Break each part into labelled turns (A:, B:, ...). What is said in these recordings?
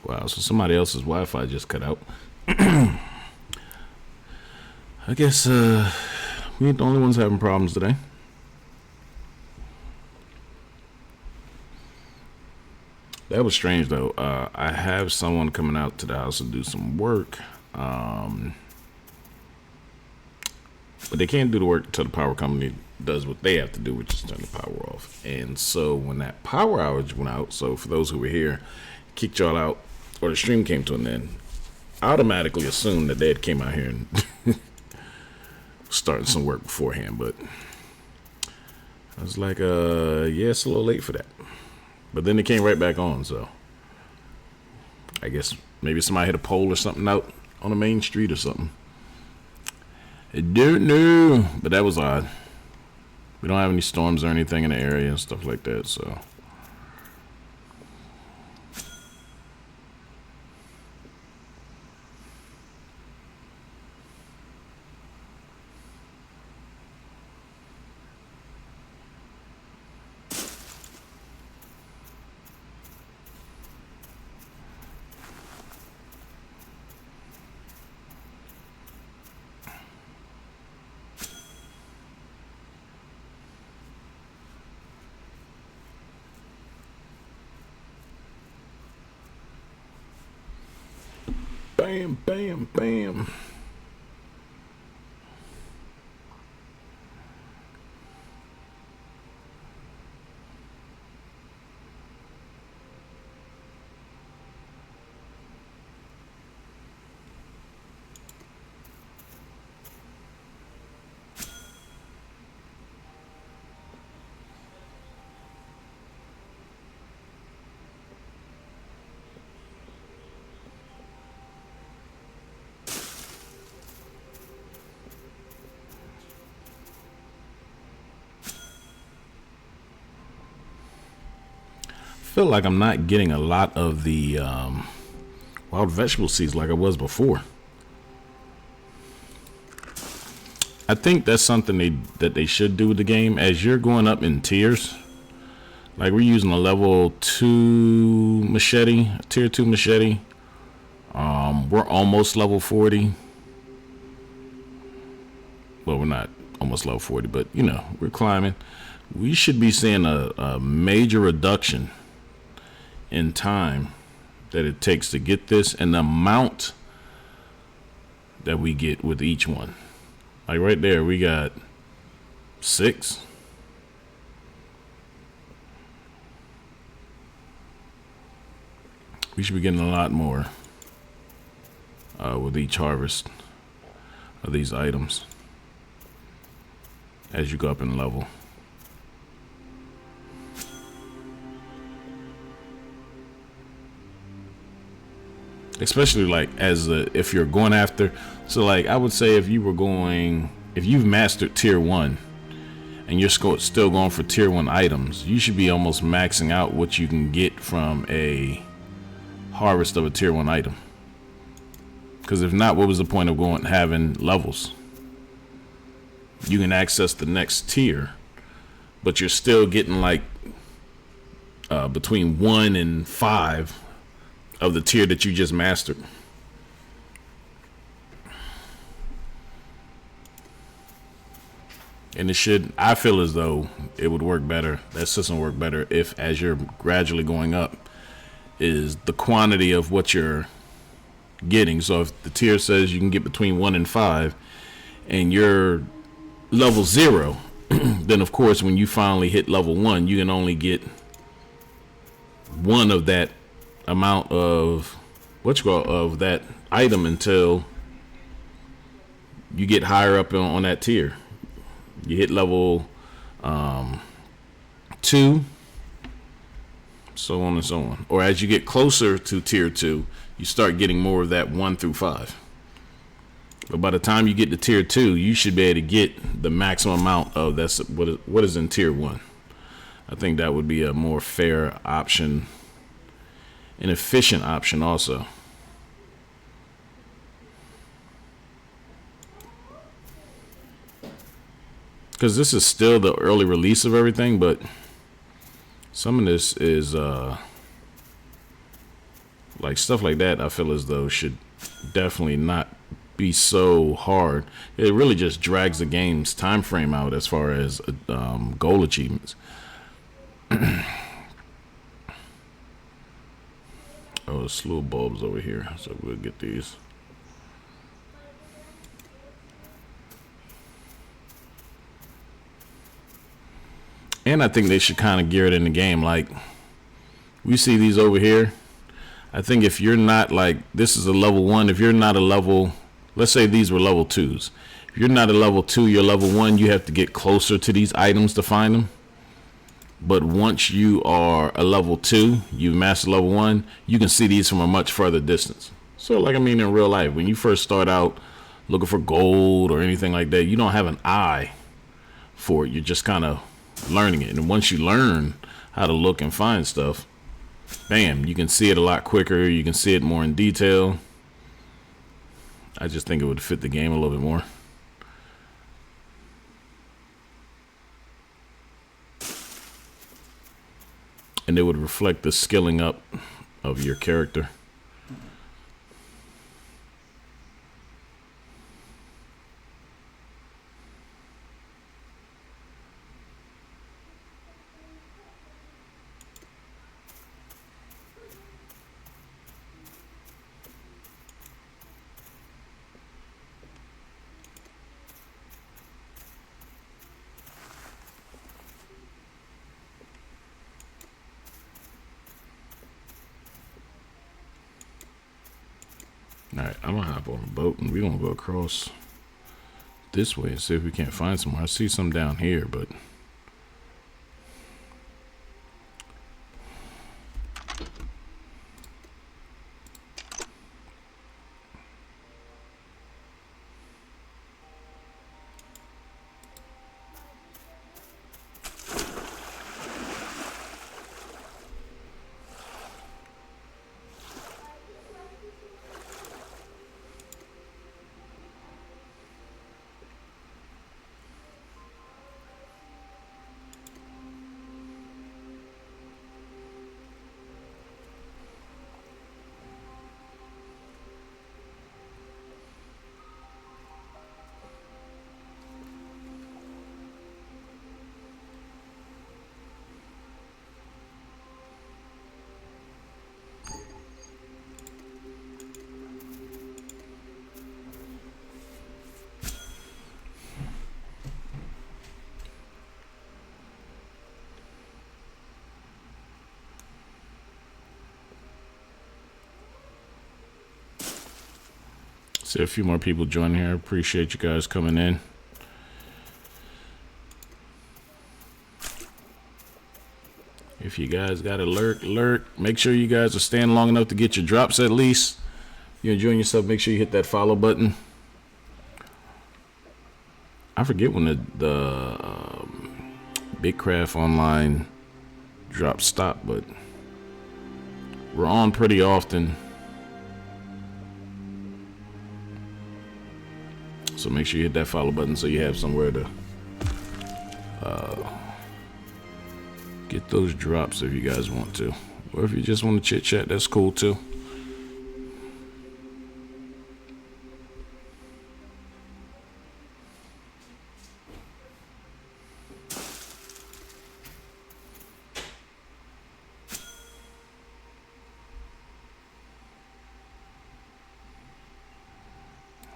A: Wow, so somebody else's Wi-Fi just cut out. I guess we ain't the only ones having problems today. That was strange though. I have someone coming out to the house to do some work, but they can't do the work until the power company does what they have to do, which is turn the power off. And so when that power outage went out, so for those who were here, kicked y'all out, or the stream came to an end, automatically assumed that they had came out here and starting some work beforehand. But I was like, yeah, it's a little late for that. But then it came right back on, so I guess maybe somebody hit a pole or something out on the main street or something. I don't know, but that was odd. We don't have any storms or anything in the area and stuff like that, so. Bam, bam, bam. I feel like I'm not getting a lot of the wild vegetable seeds like I was before. I think that's something that they should do with the game. As you're going up in tiers, like we're using a level 2 machete, tier 2 machete. We're almost level 40. Well, we're not almost level 40, but you know, we're climbing. We should be seeing a major reduction in time that it takes to get this and the amount that we get with each one. Like right there, we got 6. We should be getting a lot more with each harvest of these items as you go up in level. Especially like if you're going after, so like I would say if you've mastered tier 1 and you're still going for tier 1 items, you should be almost maxing out what you can get from a harvest of a tier 1 item. Because if not, what was the point of having levels? You can access the next tier, but you're still getting like between 1 and 5 of the tier that you just mastered. And I feel as though it would work better, that system would work better if, as you're gradually going up, is the quantity of what you're getting. So if the tier says you can get between 1 and 5 and you're level 0, then of course when you finally hit level 1, you can only get 1 of that amount of of that item until you get higher up on that tier. You hit level 2, so on and so on. Or as you get closer to tier 2, you start getting more of that 1 through 5. But by the time you get to tier 2, you should be able to get the maximum amount of what is in tier 1. I think that would be a more fair option, an efficient option also. Because this is still the early release of everything, but some of this is Like stuff like that, I feel as though should definitely not be so hard. It really just drags the game's time frame out as far as goal achievements. Oh, a slew of bulbs over here, so we'll get these. And I think they should kind of gear it in the game. Like, we see these over here. I think if you're not like, this is a level 1. If you're not a level, let's say these were level 2s. If you're not a level 2, you're level 1, you have to get closer to these items to find them. But once you are a level 2, you've mastered level 1, you can see these from a much further distance. So, like, I mean, in real life, when you first start out looking for gold or anything like that, you don't have an eye for it. You're just kind of learning it. And once you learn how to look and find stuff, bam, you can see it a lot quicker. You can see it more in detail. I just think it would fit the game a little bit more. And it would reflect the skilling up of your character. Alright, I'm gonna hop on a boat and we're gonna go across this way and see if we can't find somewhere. I see some down here, but see a few more people joining here. Appreciate you guys coming in. If you guys got alert, make sure you guys are staying long enough to get your drops at least. If you're enjoying yourself, make sure you hit that follow button. I forget when the BigCraft Online drops stop, but we're on pretty often. So make sure you hit that follow button so you have somewhere to get those drops if you guys want to. Or if you just want to chit chat, that's cool too.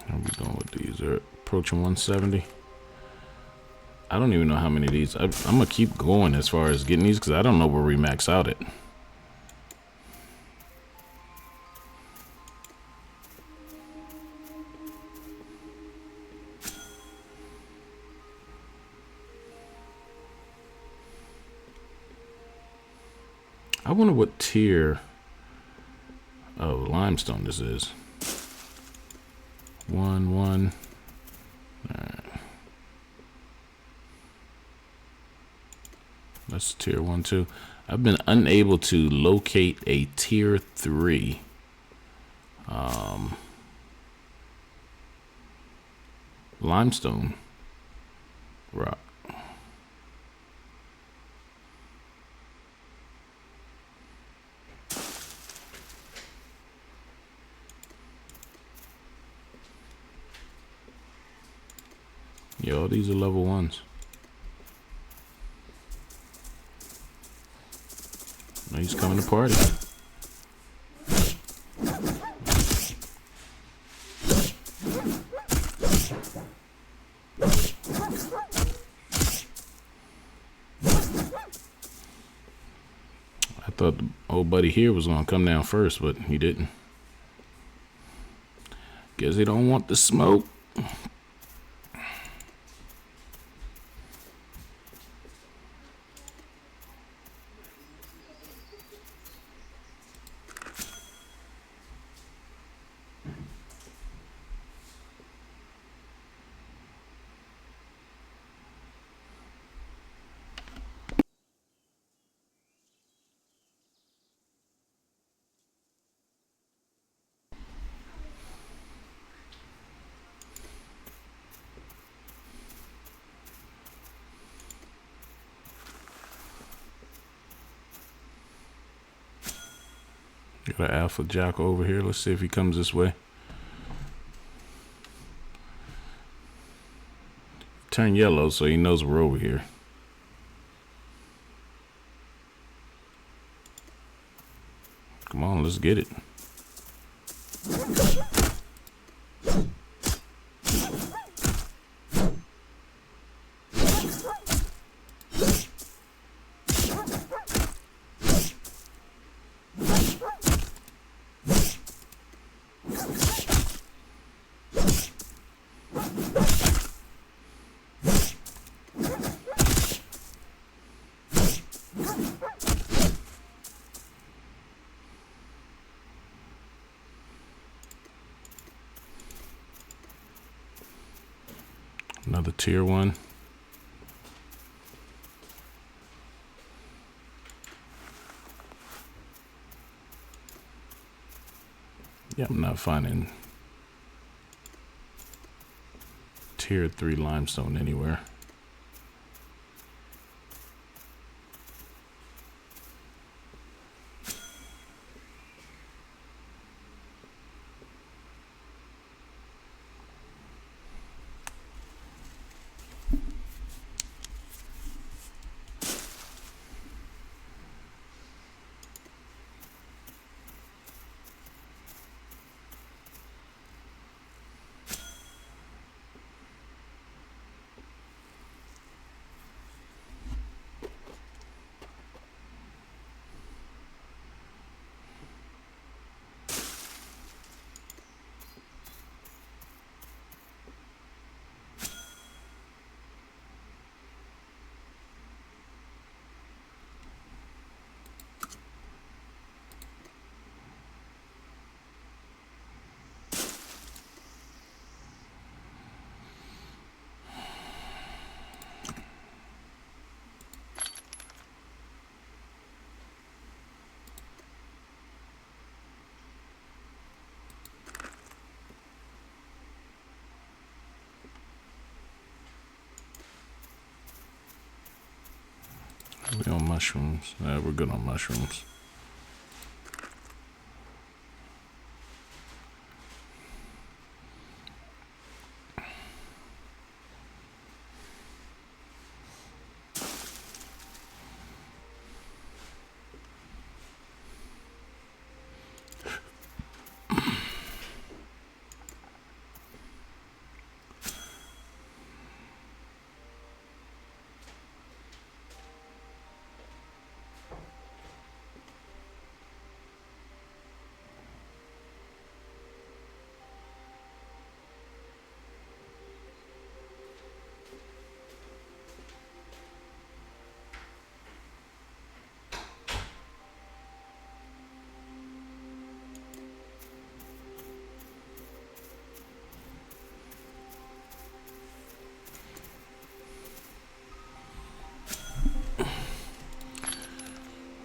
A: How we doing with these? They're approaching 170. I don't even know how many of these. I'm gonna keep going as far as getting these because I don't know where we max out at. I wonder what tier of limestone this is. 1, 1. All right. That's tier 1, 2. I've been unable to locate a tier 3 limestone rock. Yo, these are level 1s. He's coming to party. I thought the old buddy here was gonna come down first, but he didn't. Guess he don't want the smoke. Got an alpha Jocko over here. Let's see if he comes this way. Turn yellow so he knows we're over here. Come on, let's get it. Another tier 1. Yeah, I'm not finding tier 3 limestone anywhere. We on mushrooms. We're good on mushrooms.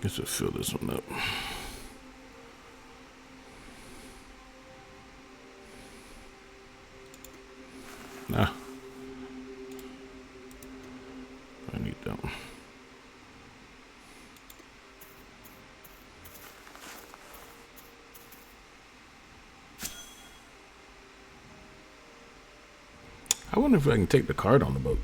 A: Guess we'll fill this one up. Nah. I need that one. I wonder if I can take the cart on the boat.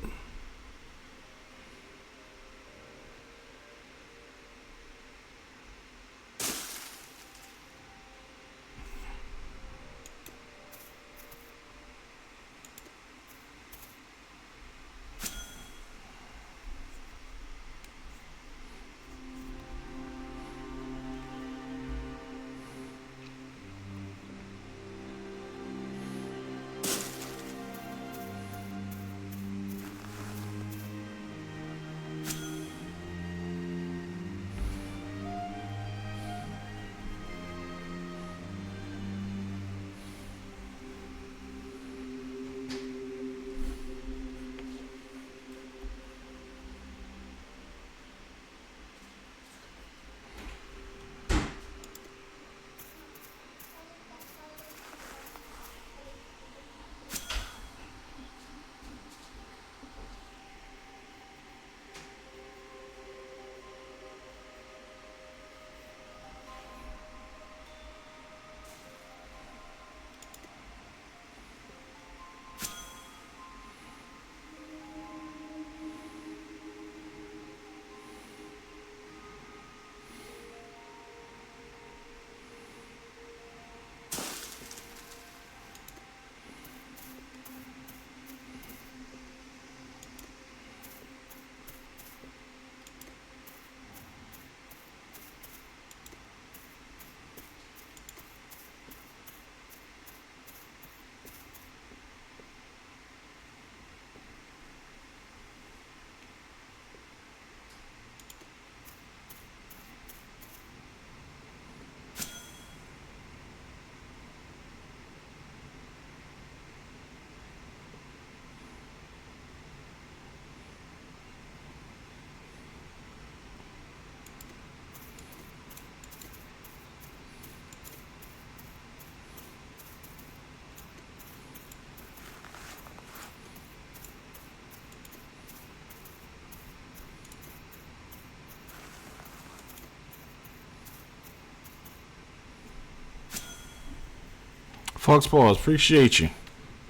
A: Fox Paws, appreciate you.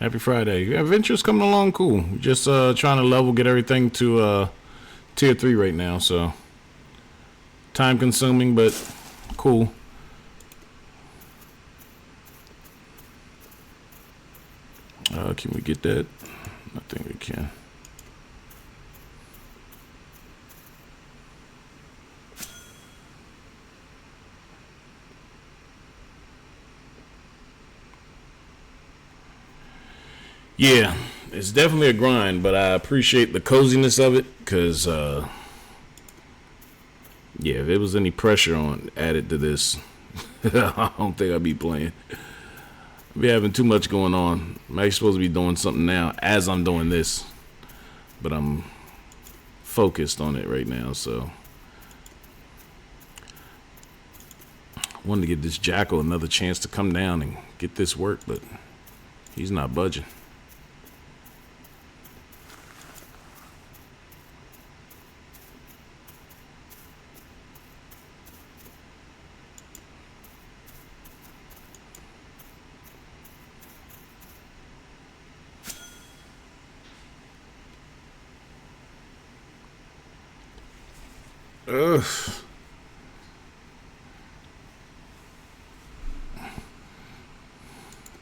A: Happy Friday. Yeah, Venture's coming along cool. We're just trying to level, get everything to tier 3 right now, so time consuming, but cool. Can we get that? I think we can. Yeah, it's definitely a grind, but I appreciate the coziness of it, because yeah, if there was any pressure on added to this, I don't think I'd be playing. I'd be having too much going on. I'm actually supposed to be doing something now as I'm doing this, but I'm focused on it right now, so I wanted to give this Jackal another chance to come down and get this work, but he's not budging. Ugh.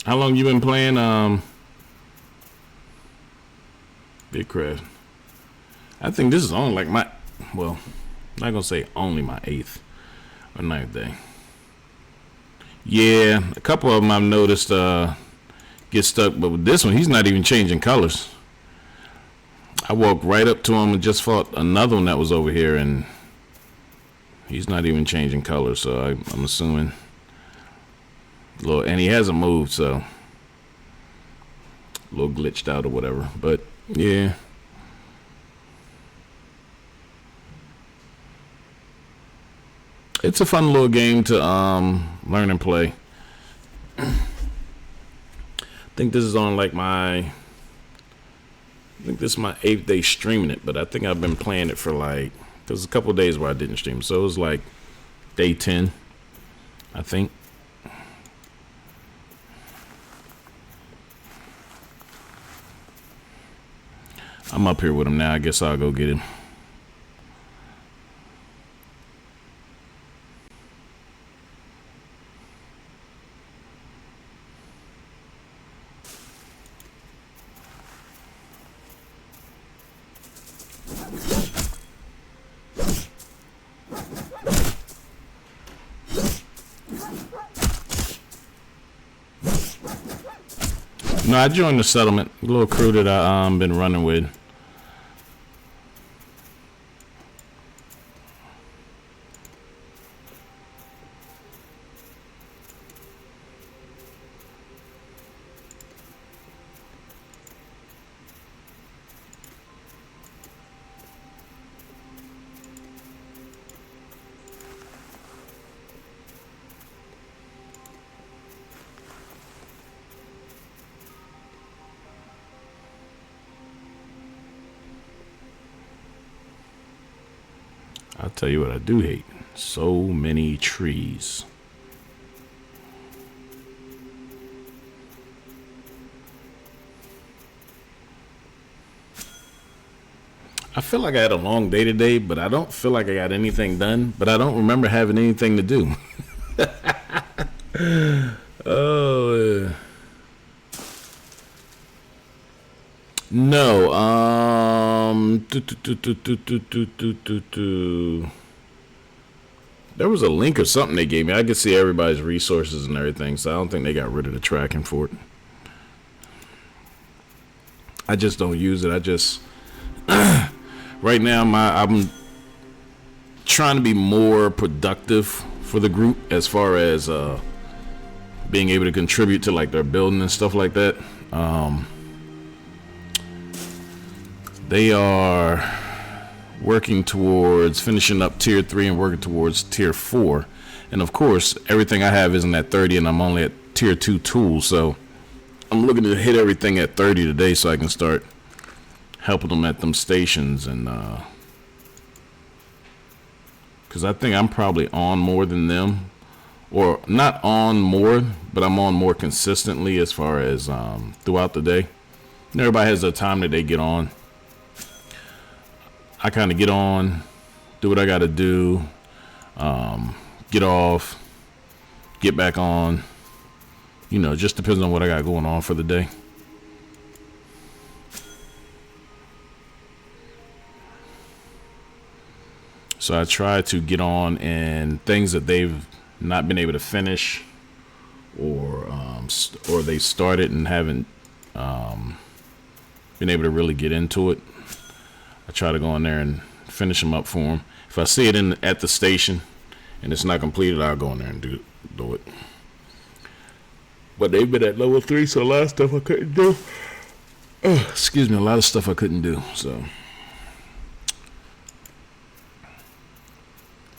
A: How long you been playing Bigcraft? I think this is only like my, well, I'm not gonna say only my 8th or 9th day. Yeah, a couple of them I've noticed get stuck, but with this one, he's not even changing colors. I walked right up to him and just fought another one that was over here, and he's not even changing colors, so I'm assuming. And he hasn't moved, so a little glitched out or whatever. But yeah, it's a fun little game to learn and play. I think this is on like I think this is my 8th day streaming it, but I think I've been playing it for like, there's a couple of days where I didn't stream, so it was like day 10, I think. I'm up here with him now. I guess I'll go get him. No, I joined the settlement, a little crew that I been running with. I'll tell you what I do hate. So many trees. I feel like I had a long day today, but I don't feel like I got anything done. But I don't remember having anything to do. Oh, no. There was a link or something they gave me. I could see everybody's resources and everything, so I don't think they got rid of the tracking for it. I just don't use it. I just right now I'm trying to be more productive for the group as far as being able to contribute to like their building and stuff like that. They are working towards finishing up tier 3 and working towards tier 4. And of course, everything I have isn't at 30 and I'm only at tier 2 tools. So I'm looking to hit everything at 30 today so I can start helping them at them stations. And because I think I'm probably on more than them. Or not on more, but I'm on more consistently as far as throughout the day. And everybody has their time that they get on. I kind of get on, do what I got to do, get off, get back on. You know, just depends on what I got going on for the day. So I try to get on and things that they've not been able to finish, or they started and haven't been able to really get into it. I try to go in there and finish them up for them. If I see it at the station and it's not completed, I'll go in there and do it. But they've been at level 3, so a lot of stuff I couldn't do. Excuse me, a lot of stuff I couldn't do. So,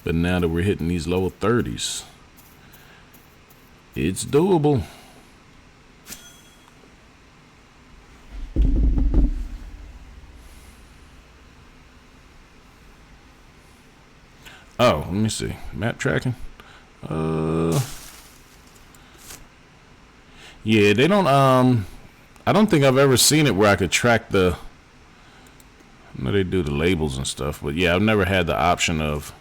A: but now that we're hitting these level 30s, it's doable. Oh, let me see. Map tracking. Yeah, they don't. I don't think I've ever seen it where I could track the. I know they do the labels and stuff, but yeah, I've never had the option of.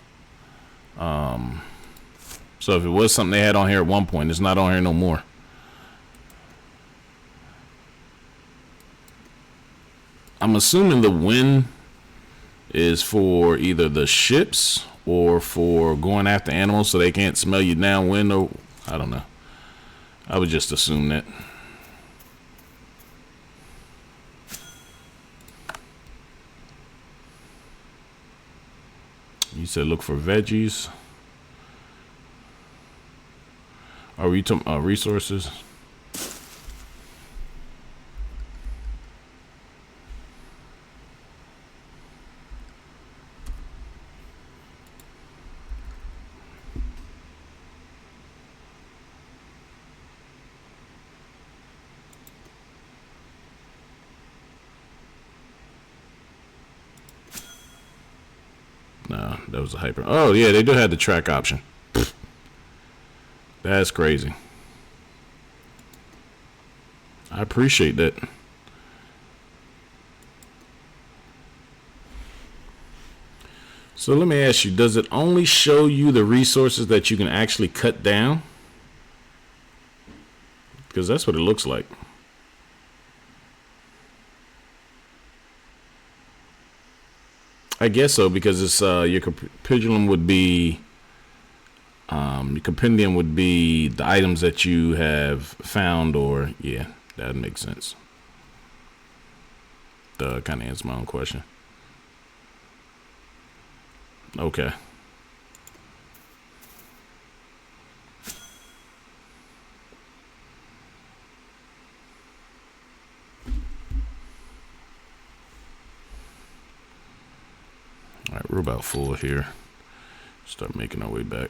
A: So if it was something they had on here at one point, it's not on here no more. I'm assuming the wind is for either the ships or for going after animals so they can't smell you downwind, or I don't know. I would just assume that. You said look for veggies. Are we talking resources? No, that was a hyper. Oh, yeah, they do have the track option. That's crazy. I appreciate that. So let me ask you, does it only show you the resources that you can actually cut down? Because that's what it looks like. I guess so, because it's your capitulum would be your compendium would be the items that you have found, or yeah, that makes sense. Kind of answer my own question. Okay. All right, we're about full here. Start making our way back.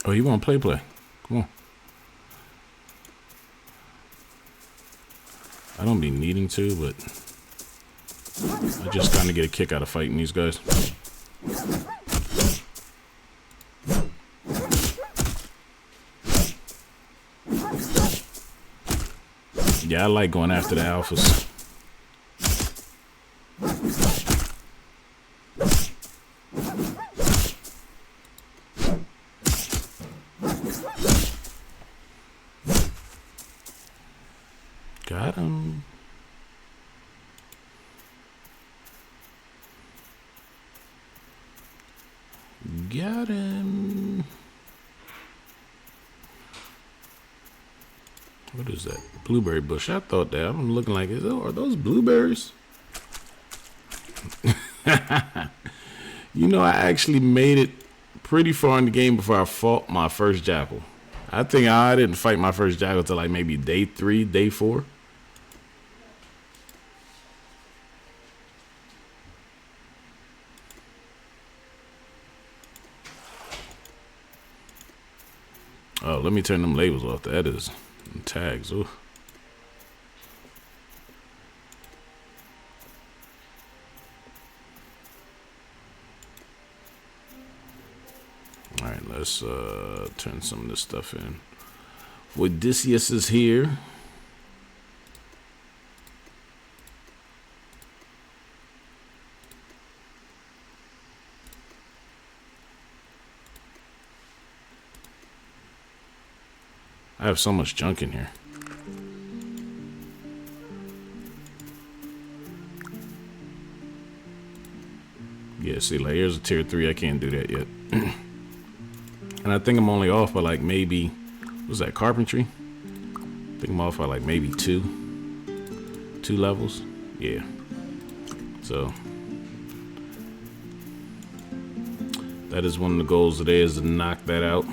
A: Oh, you want to play? Come on. I don't be needing to, but I just kind of get a kick out of fighting these guys. Yeah, I like going after the alphas. Got him. Got him. What is that? Blueberry bush. I thought that. I'm looking like, are those blueberries? You know, I actually made it pretty far in the game before I fought my first jackal. I think I didn't fight my first jackal until like maybe day 3, day 4. Oh, let me turn them labels off. That is tags. Ooh. All right, let's turn some of this stuff in. Odysseus is here. I have so much junk in here. Yeah, see, like here's a tier 3. I can't do that yet. And I think I'm only off by like maybe, what's that, carpentry? I think I'm off by like maybe 2 levels. Yeah. So that is one of the goals today, is to knock that out.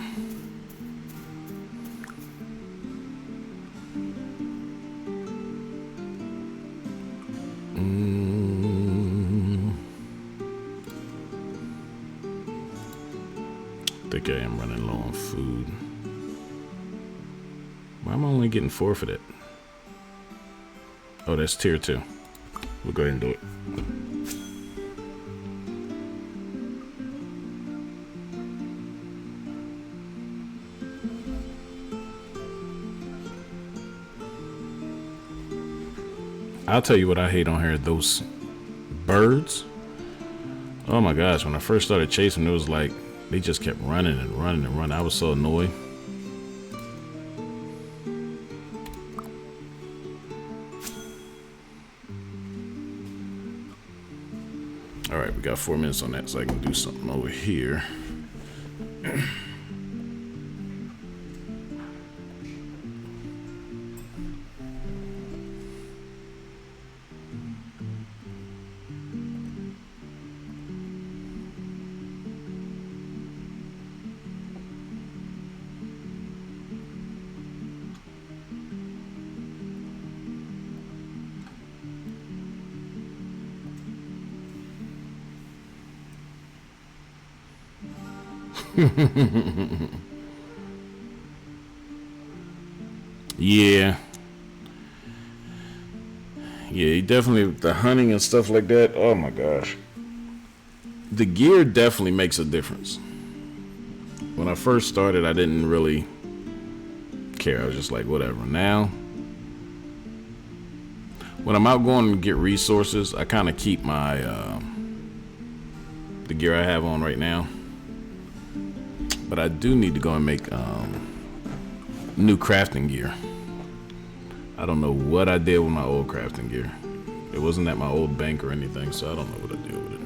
A: I think I am running low on food. Why am I only getting 4 for that? Oh, that's tier 2. We'll go ahead and do it. I'll tell you what I hate on here, those birds. Oh my gosh, when I first started chasing, it was like they just kept running and running and running. I was so annoyed. All right, we got 4 minutes on that, so I can do something over here. Yeah. Yeah, definitely the hunting and stuff like that. Oh my gosh. The gear definitely makes a difference. When I first started, I didn't really care. I was just like, whatever. Now, when I'm out going to get resources, I kind of keep my the gear I have on right now. But I do need to go and make new crafting gear. I don't know what I did with my old crafting gear. It wasn't at my old bank or anything, so I don't know what I did with it.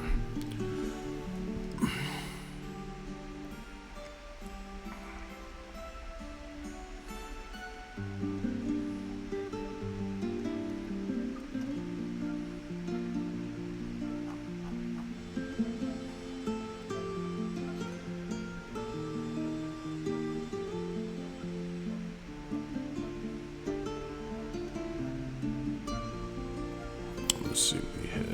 A: Let's see what we have.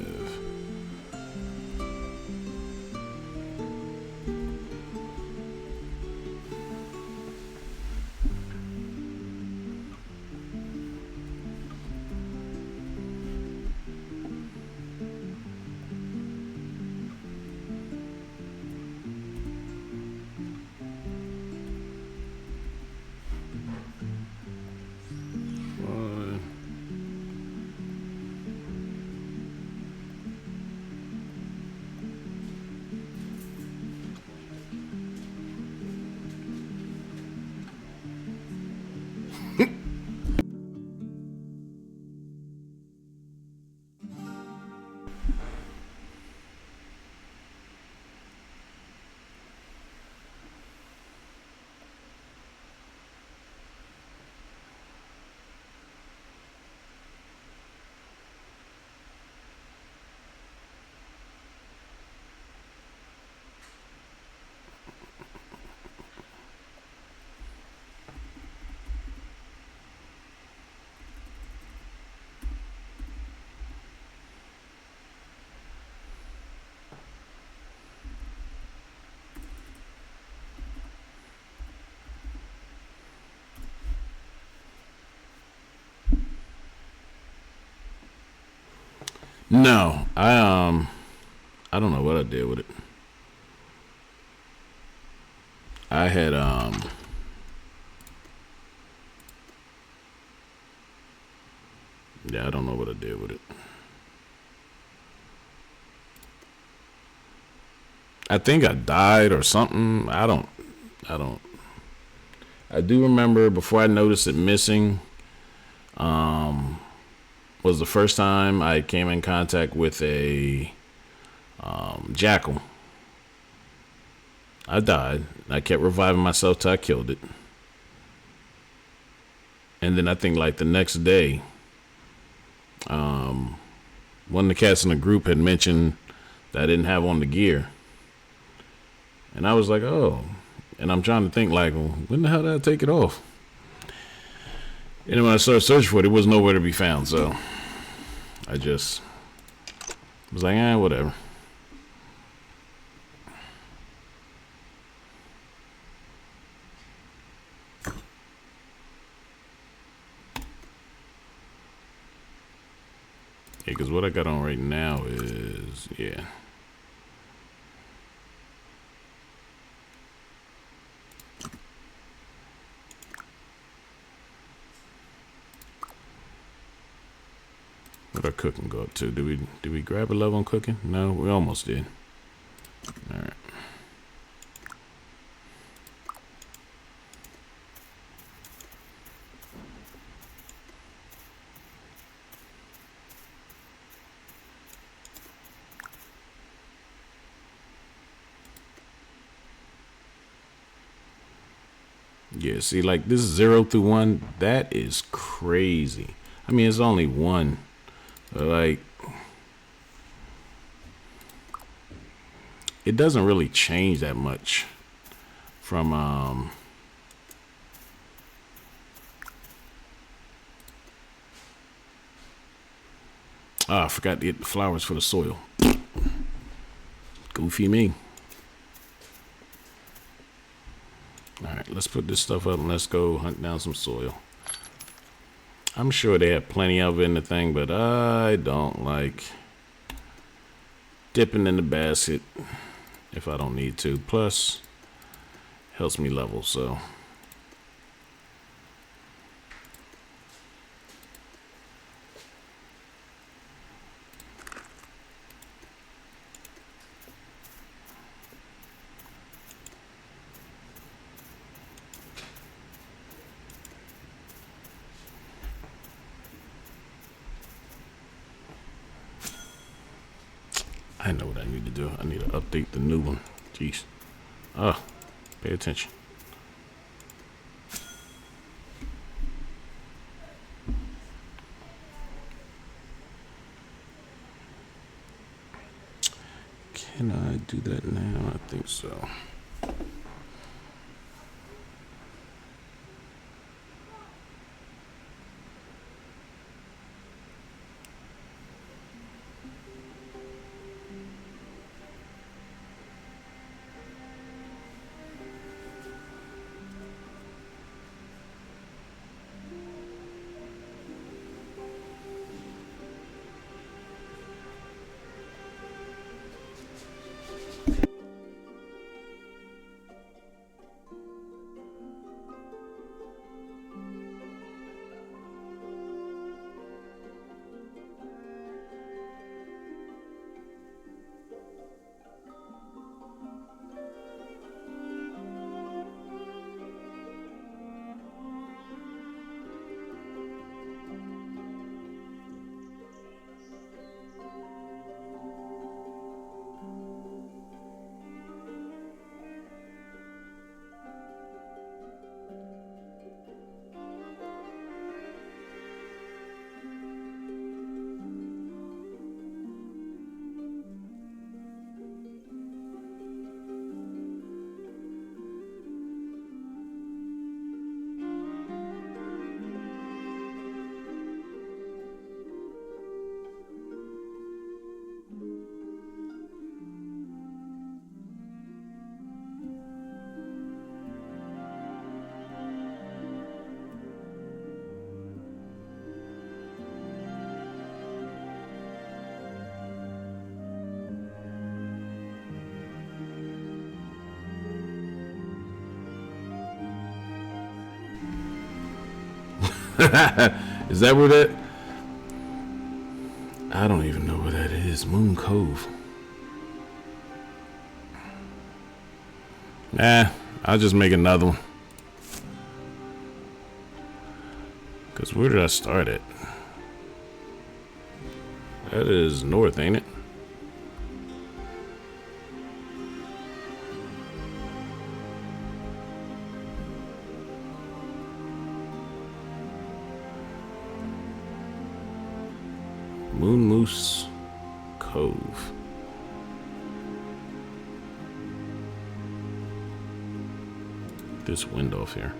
A: No, I don't know what I did with it. I had yeah, I don't know what I did with it. I think I died or something. I don't. I do remember before I noticed it missing. Was the first time I came in contact with a jackal. I died. I kept reviving myself till I killed it. And then I think like the next day, one of the cats in the group had mentioned that I didn't have on the gear. And I was like, oh. And I'm trying to think like, well, when the hell did I take it off? And then when I started searching for it, it was nowhere to be found. So I just was like, whatever. Yeah, because what I got on right now is, yeah. What our cooking go up to? Did we grab a level on cooking? No, we almost did. All right. Yeah, see, like this 0 through 1, that is crazy. I mean, it's only one. But like, it doesn't really change that much from I forgot to get the flowers for the soil. Goofy me. Alright, let's put this stuff up and let's go hunt down some soil. I'm sure they have plenty of it in the thing, but I don't like dipping in the basket if I don't need to. Plus, helps me level, so. I know what I need to do. I need to update the new one. Jeez. Pay attention. Can I do that now? I think so. Is that where that? I don't even know where that is. Moon Cove. Nah, I'll just make another one. Because where did I start at? That is north, ain't it? Moon Moose Cove. This window off here.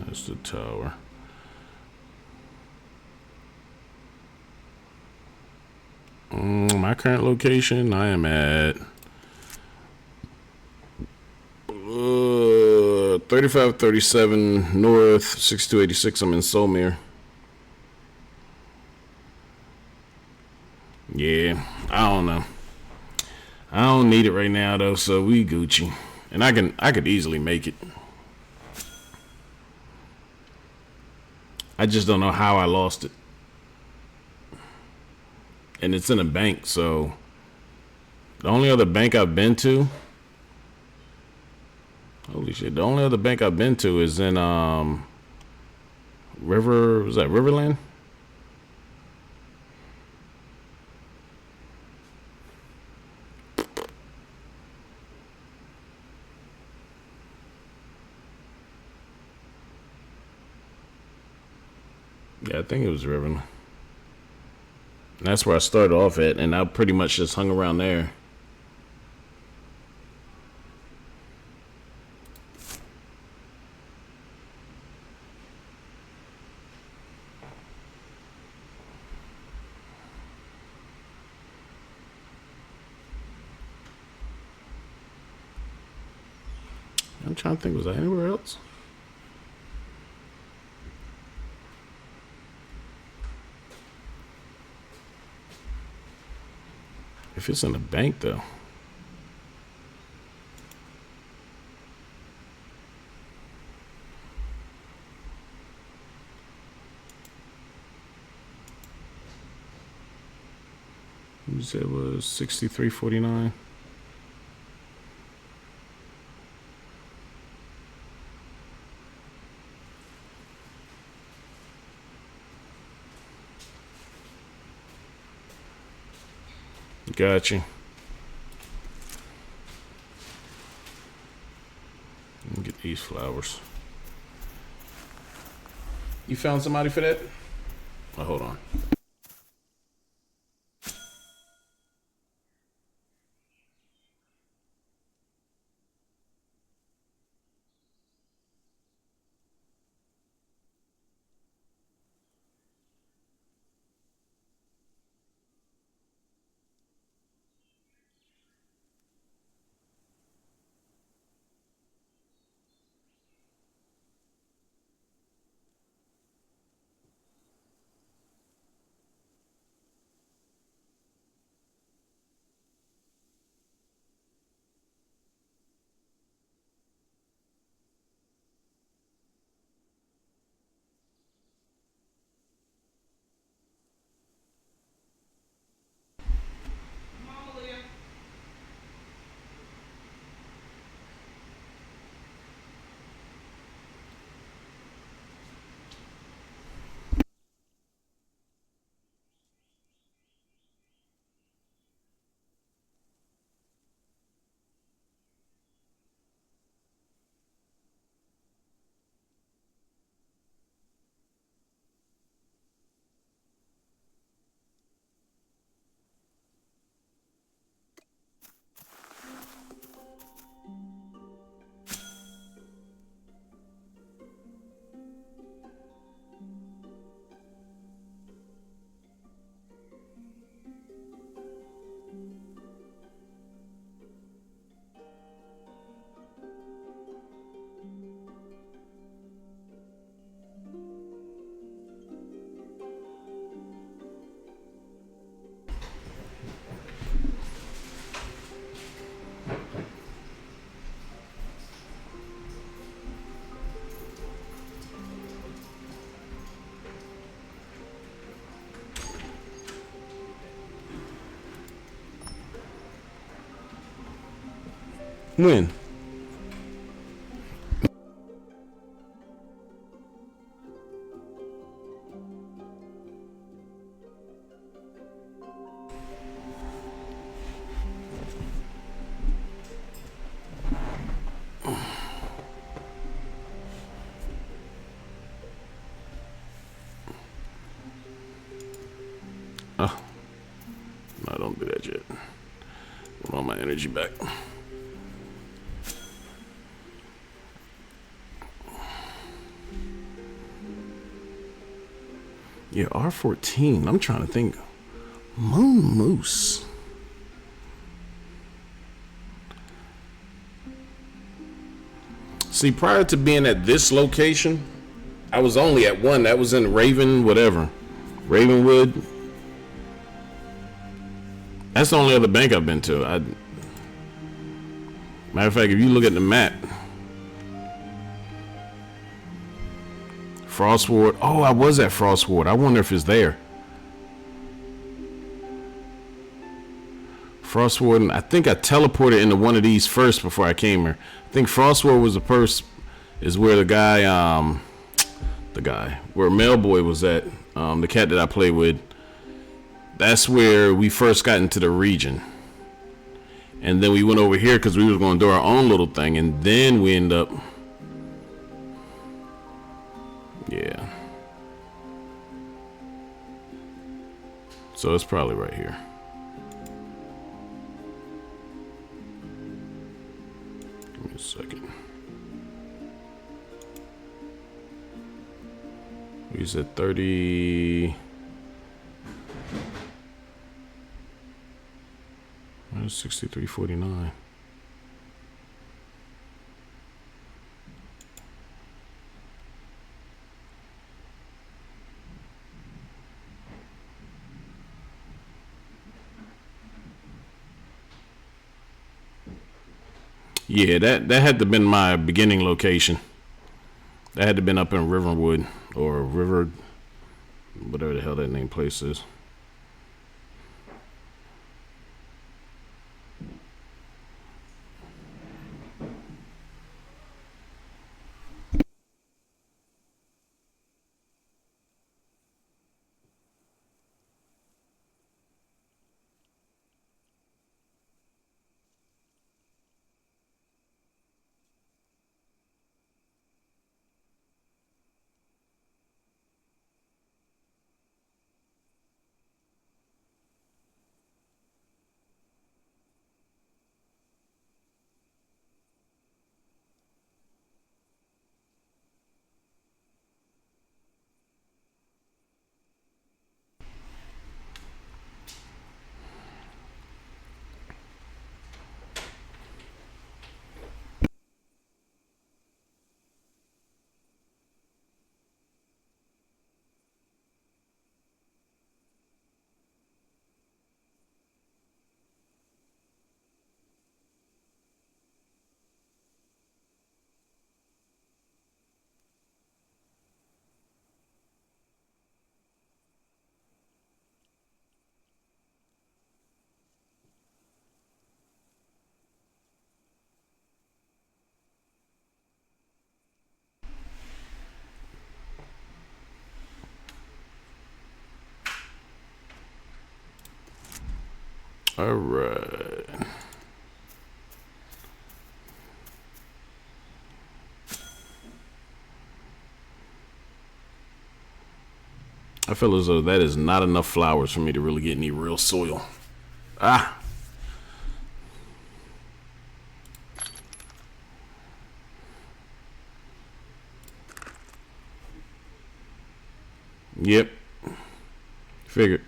A: That's the tower. My current location, I am at 3537 North, 6286. I'm in Solmere. Yeah, I don't know. I don't need it right now though, so we Gucci. And I could easily make it. I just don't know how I lost it. And it's in a bank, so the only other bank I've been to, holy shit, the only other bank I've been to is in Riverland? Yeah, I think it was Riverland. And that's where I started off at, and I pretty much just hung around there. I'm trying to think, was I anywhere else? If it's in the bank, though. You said it was 63.49. Got you. Let me get these flowers. You found somebody for that? Oh, hold on. When? Oh, no, don't do that yet. I want my energy back. Yeah, R14. I'm trying to think. Moon Moose. See, prior to being at this location, I was only at one. That was in Ravenwood. That's the only other bank I've been to. Matter of fact, if you look at the map, Frostward. Oh, I was at Frostward. I wonder if it's there. Frostward. I think I teleported into one of these first before I came here. I think Frostward was the first. Is where the guy, where Mailboy was at. The cat that I played with. That's where we first got into the region. And then we went over here because we was going to do our own little thing. And then we end up... Yeah. So it's probably right here. Give me a second. We said 30... 63.49. Yeah, that had to been my beginning location. That had to been up in Riverwood or River, whatever the hell that name place is. All right. I feel as though that is not enough flowers for me to really get any real soil. Ah. Yep. Figured.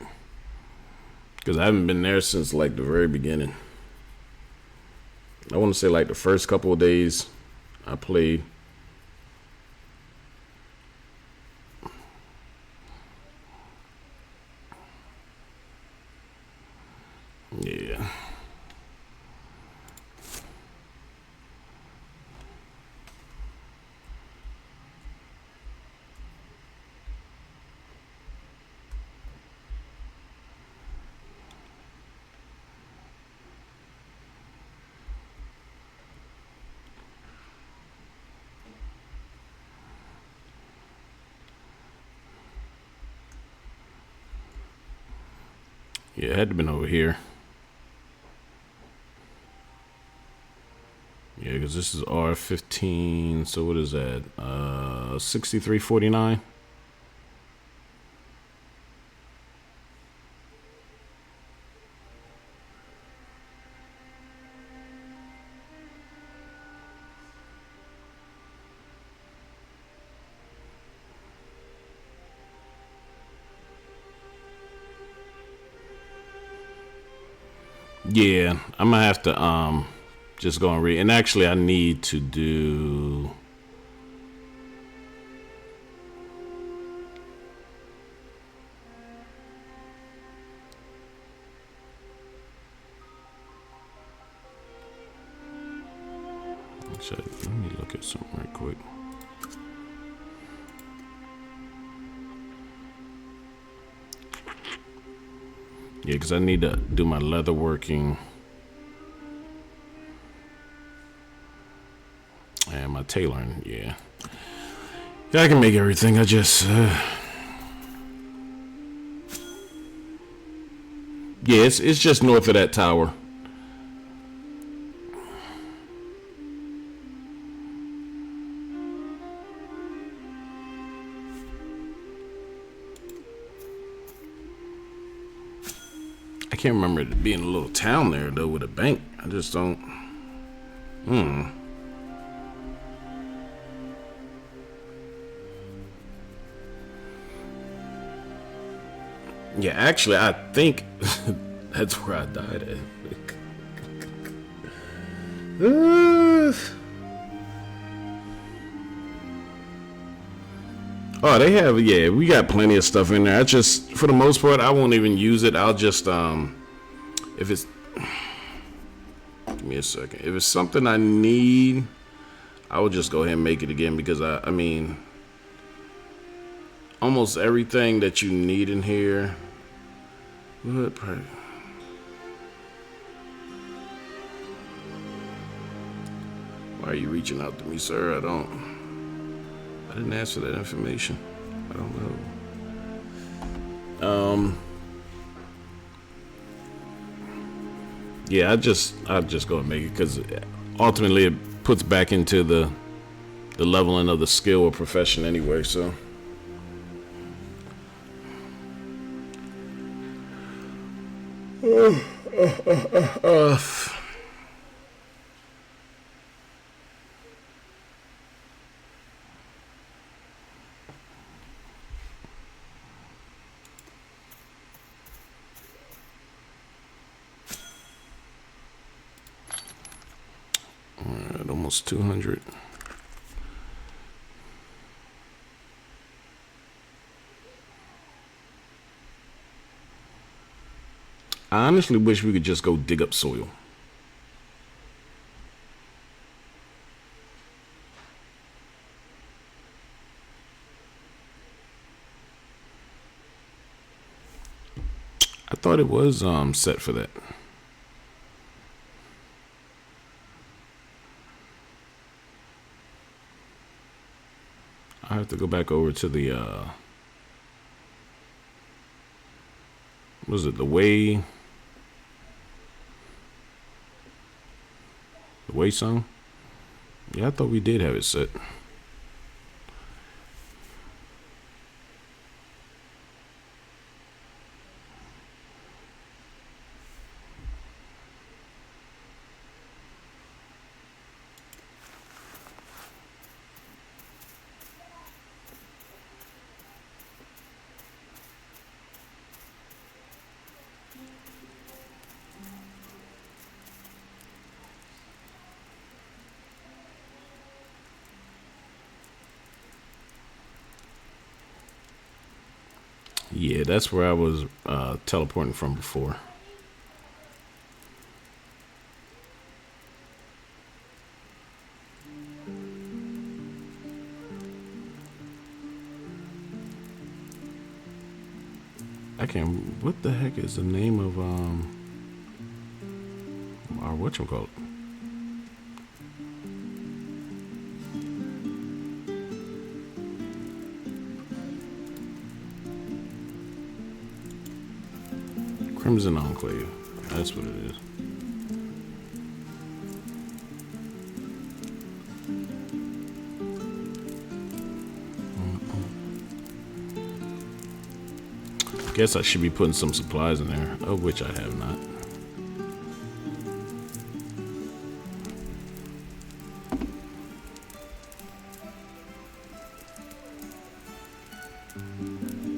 A: Because I haven't been there since like the very beginning. I want to say like the first couple of days I played. Yeah. Yeah, it had to been over here. Yeah, because this is R15. So what is that? 6349. Yeah, I'm gonna have to just go and read. And actually, I need to do. Actually, let me look at something right quick. Yeah, because I need to do my leather working and my tailoring. Yeah, yeah, I can make everything. I just, yeah, it's just north of that tower. I can't remember it being a little town there though with a bank. I just don't. Yeah, actually, I think that's where I died at. Oh, they have, yeah, we got plenty of stuff in there. I just, for the most part, I won't even use it. I'll just, if it's, me a second. If it's something I need, I will just go ahead and make it again because I mean, almost everything that you need in here. What price? Why are you reaching out to me, sir? I didn't ask for that information. I don't know. Yeah, I just go and make it because ultimately it puts back into the leveling of the skill or profession anyway. So. Alright, almost 200. I honestly wish we could just go dig up soil. I thought it was set for that. I have to go back over to the was it the way song? Yeah, I thought we did have it set. Yeah, that's where I was teleporting from before. I can't. What the heck is the name of our whatchamacallit? Crimson Enclave. That's what it is. Guess I should be putting some supplies in there, of which I have not.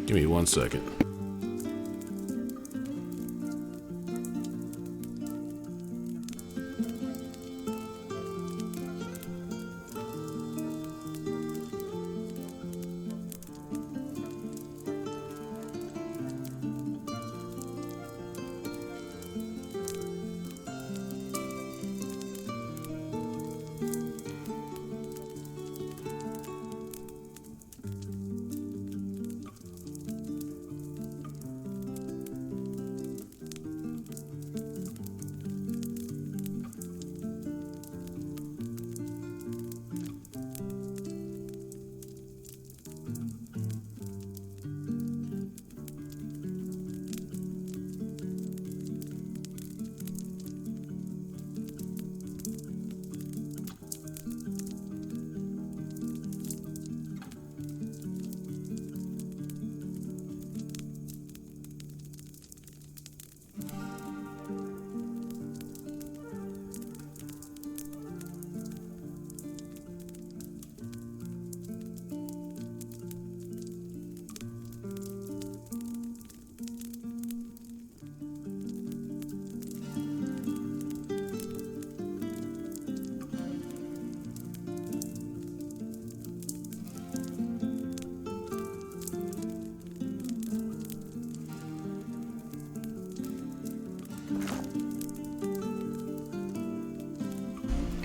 A: Give me 1 second.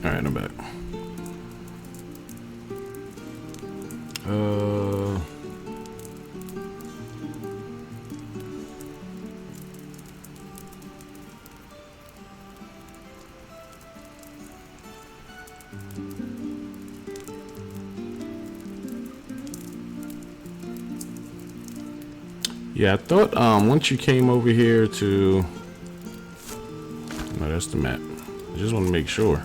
A: All right, I'm back. Yeah, I thought once you came over here to... No, that's the map. I just want to make sure.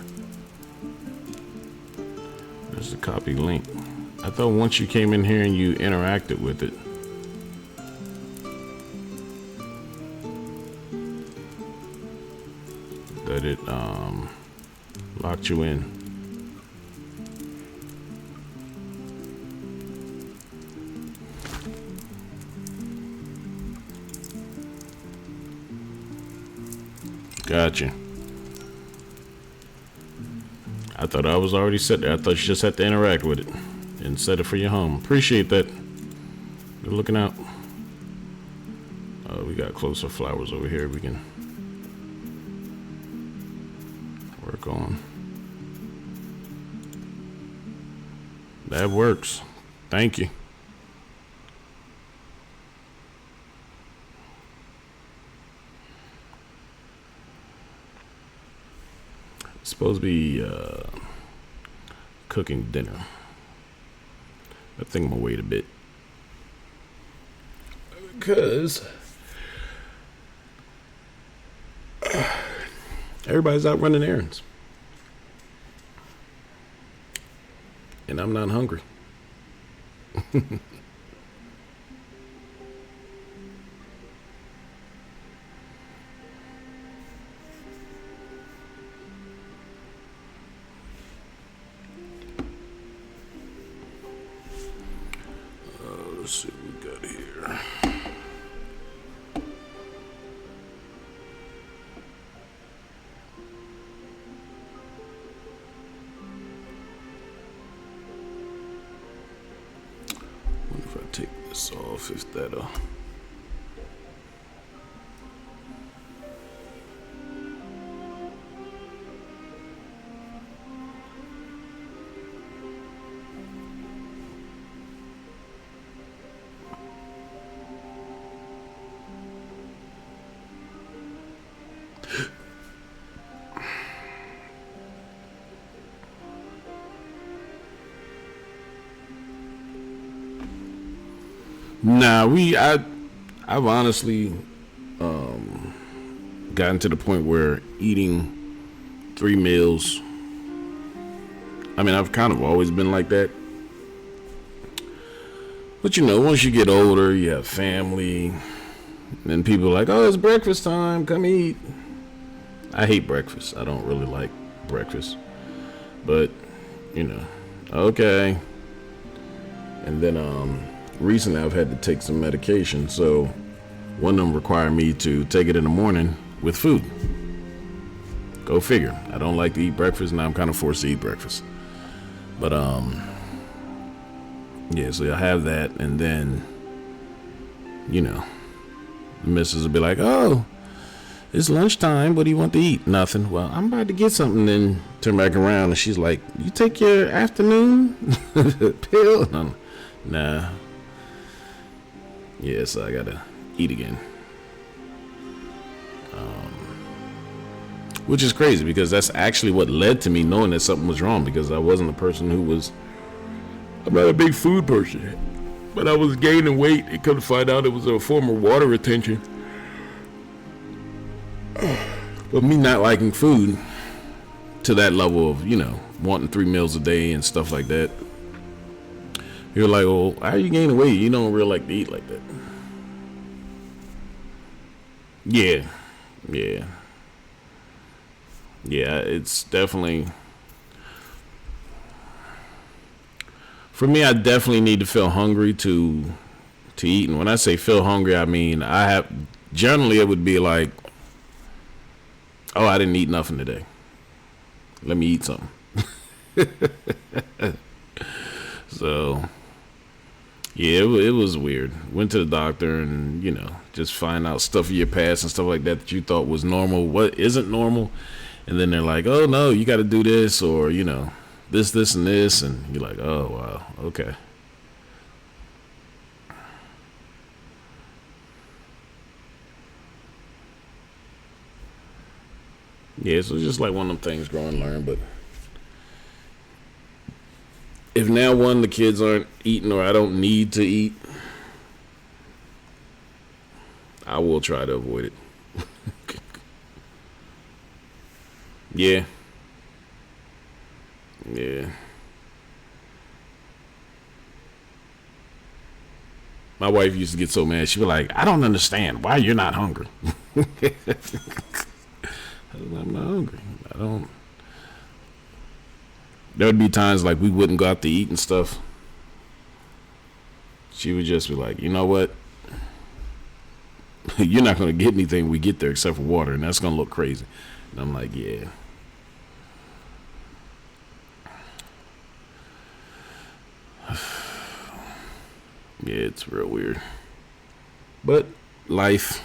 A: There's the copy link. I thought once you came in here and you interacted with it, that it locked you in. Gotcha. I thought I was already set there. I thought you just had to interact with it and set it for your home. Appreciate that. Good looking out. We got closer flowers over here we can work on. That works. Thank you. Supposed to be cooking dinner. I think I'm gonna wait a bit because everybody's out running errands and I'm not hungry. Let's see what we got here. Wonder if I take this off, if that'll... Nah, I've honestly gotten to the point where eating 3 meals. I mean, I've kind of always been like that. But you know, once you get older, you have family, and people are like, "Oh, it's breakfast time, come eat." I hate breakfast. I don't really like breakfast. But, you know, okay. And then recently I've had to take some medication, so one of them required me to take it in the morning with food. Go figure. I don't like to eat breakfast, and I'm kind of forced to eat breakfast. But yeah, so I have that, and then, you know, the missus will be like, "Oh, it's lunchtime. What do you want to eat?" "Nothing." "Well, I'm about to get something." Then turn back around, and she's like, "You take your afternoon pill?" And I'm, nah. Yeah, so I gotta eat again. Which is crazy because that's actually what led to me knowing that something was wrong, because I wasn't a person who was... I'm not a big food person, but I was gaining weight. It come to find out it was a form of water retention. But me not liking food to that level of, you know, wanting 3 meals a day and stuff like that. You're like, "Well, how are you gaining weight? You don't really like to eat like that." Yeah. It's definitely... For me, I definitely need to feel hungry to eat. And when I say feel hungry, I mean, generally it would be like, "Oh, I didn't eat nothing today. Let me eat something." So, yeah, it was weird. Went to the doctor and, you know, just find out stuff in your past and stuff like that you thought was normal, what isn't normal. And then they're like, oh no, you got to do this, or this, and this, and you're like, oh wow, okay. Yeah, so it's just like one of them things, grow and learn. But if now the kids aren't eating or I don't need to eat, I will try to avoid it. Yeah. Yeah. My wife used to get so mad. She'd be like, I don't understand why you're not hungry. I'm not hungry. I don't. There would be times like we wouldn't go out to eat and stuff. She would just be like, you know what? You're not going to get anything when we get there except for water, and that's going to look crazy. And I'm like, yeah. Yeah, it's real weird. But life.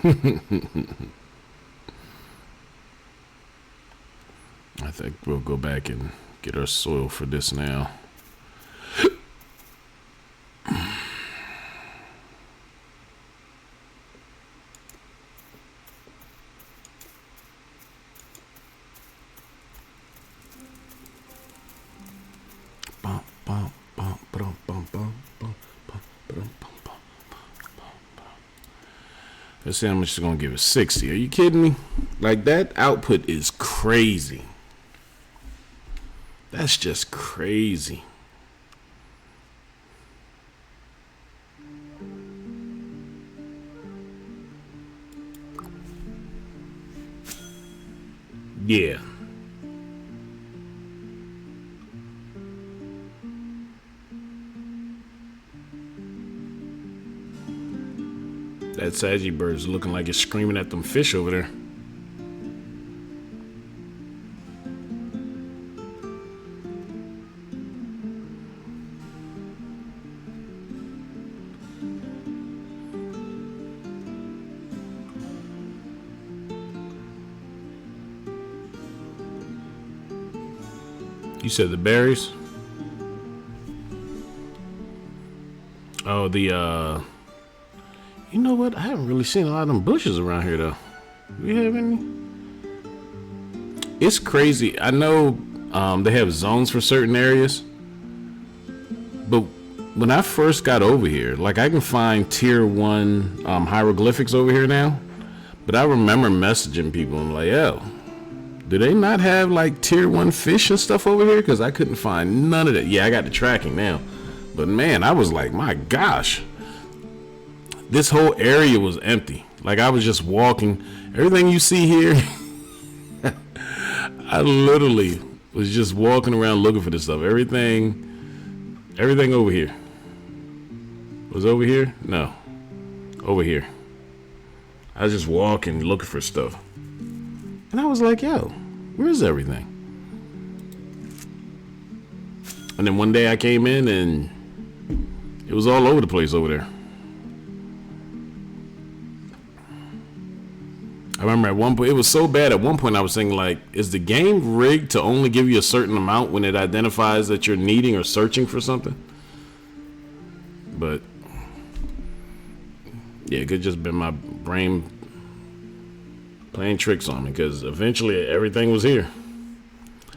A: I think we'll go back and get our soil for this now. Let's see how much it's gonna give us. 60. Are you kidding me? Like, that output is crazy. That's just crazy. Yeah. That Saggy bird's looking like it's screaming at them fish over there. You said the berries? Oh, you know what? I haven't really seen a lot of them bushes around here, though. We have any? It's crazy. I know they have zones for certain areas. But when I first got over here, like, I can find tier 1 hieroglyphics over here now. But I remember messaging people. I'm like, yo, do they not have, like, tier 1 fish and stuff over here? Because I couldn't find none of that. Yeah, I got the tracking now. But, man, I was like, my gosh. This whole area was empty. Like, I was just walking. Everything you see here, I literally was just walking around looking for this stuff. Everything over here. Was over here? No. Over here. I was just walking, looking for stuff. And I was like, yo, where's everything? And then one day I came in and it was all over the place over there. I remember at one point, it was so bad at one point I was thinking, like, is the game rigged to only give you a certain amount when it identifies that you're needing or searching for something? But yeah, it could just been my brain playing tricks on me, because eventually everything was here.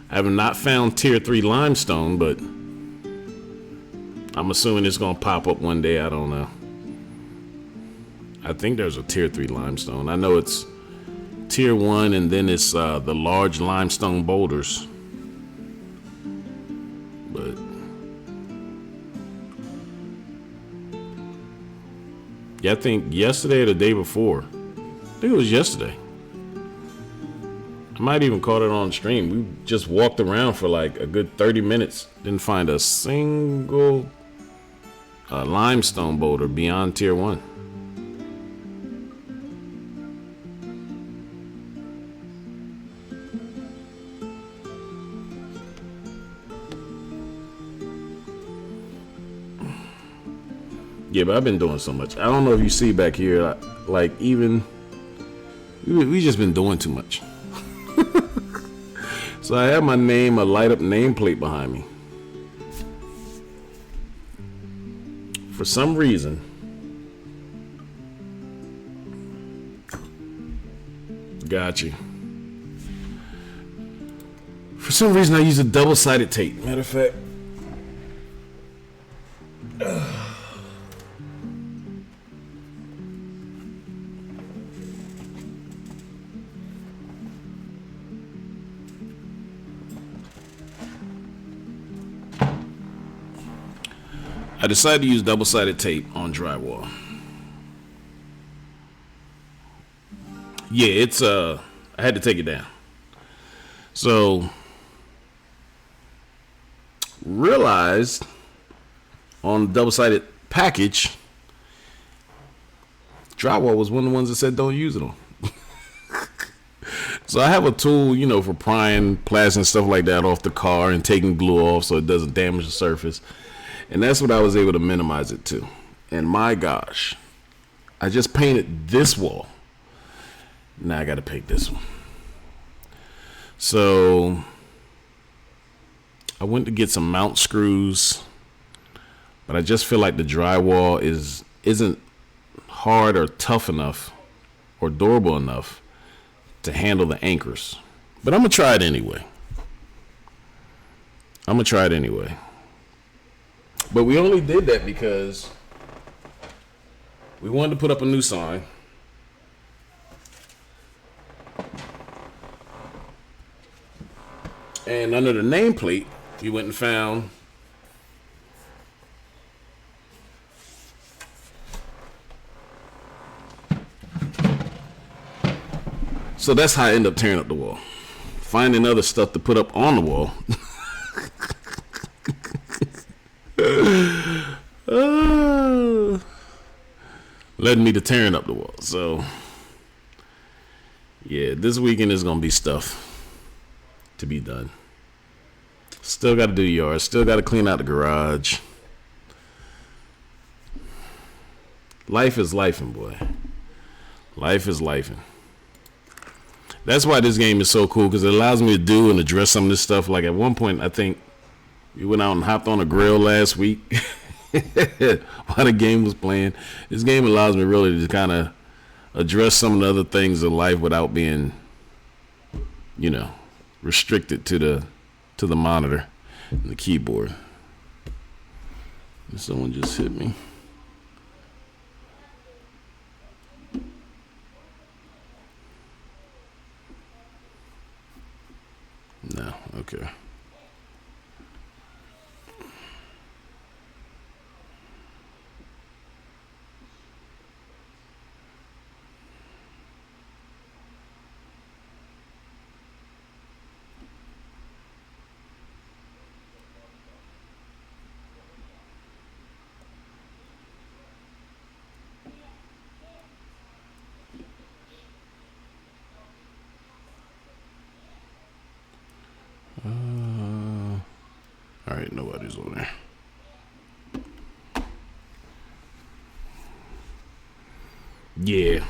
A: I have not found tier 3 limestone, but I'm assuming it's gonna pop up one day. I don't know. I think there's a tier 3 limestone. I know it's tier 1, and then it's the large limestone boulders. But yeah, I think yesterday or the day before. I think it was yesterday. might even caught it on stream. We just walked around for like a good 30 minutes. Didn't find a single limestone boulder beyond tier 1. Yeah, but I've been doing so much. I don't know if you see back here, like even we just been doing too much. So I have my name, a light up nameplate behind me. For some reason, got you. For some reason, I use a double-sided tape. Matter of fact. I decided to use double-sided tape on drywall. Yeah, it's I had to take it down. So realized on the double-sided package, drywall was one of the ones that said don't use it on. So I have a tool, you know, for prying plastic and stuff like that off the car and taking glue off so it doesn't damage the surface. And that's what I was able to minimize it to. And my gosh, I just painted this wall. Now I got to paint this one. So I went to get some mount screws, but I just feel like the drywall isn't hard or tough enough or durable enough to handle the anchors. But I'm going to try it anyway. But we only did that because we wanted to put up a new sign. And under the nameplate, we went and found so that's how I end up tearing up the wall. Finding other stuff to put up on the wall. Led me to tearing up the wall. So yeah, this weekend is gonna be stuff to be done. Still got to do yard. Still got to clean out the garage. Life is lifing, boy. Life is lifing. That's why this game is so cool, because it allows me to do and address some of this stuff. Like at one point, I think we went out and hopped on a grill last week while the game was playing. This game allows me really to kind of address some of the other things in life without being, you know, restricted to the monitor and the keyboard. Someone just hit me. No, okay. All right, nobody's over there. Yeah.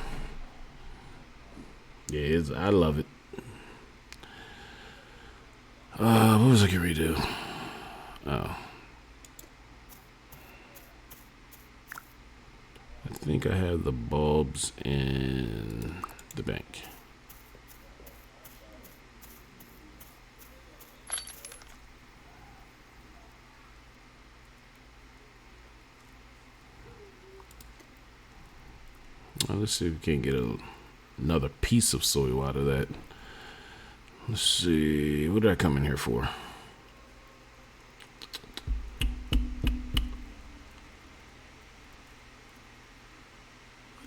A: Yeah, I love it. What was I going to redo? Oh. I think I have the bulbs in the bank. Let's see if we can get another piece of soil out of that. Let's see. What did I come in here for? What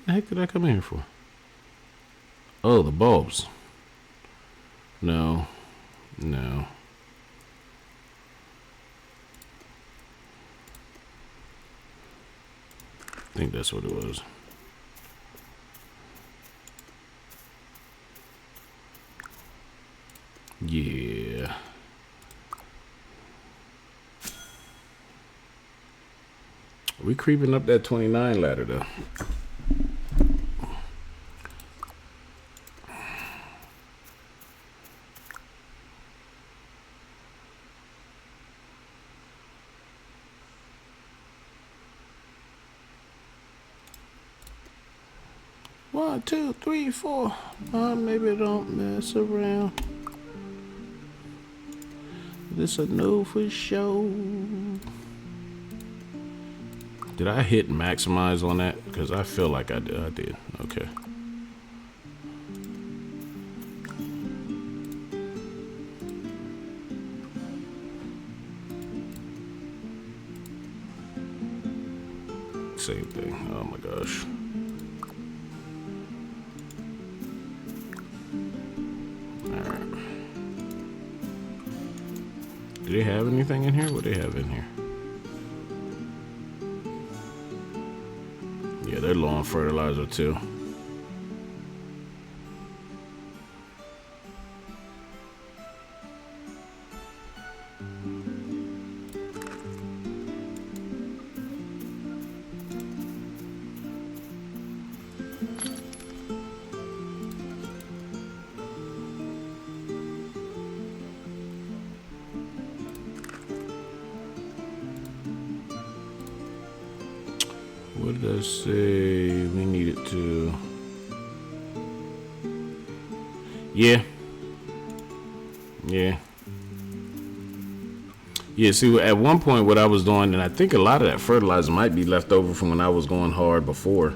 A: the heck did I come in here for? Oh, the bulbs. No. No. I think that's what it was. Yeah. We creeping up that 29 ladder though. One, two, three, four. Maybe don't mess around. This a no for sure. Did I hit maximize on that? Because I feel like I did. I did. Okay. Same thing. Oh my gosh. Alright. Do they have anything in here? What do they have in here? Yeah, they're low on fertilizer too. What did I say we needed to? Yeah. Yeah. Yeah, see, at one point what I was doing, and I think a lot of that fertilizer might be left over from when I was going hard before.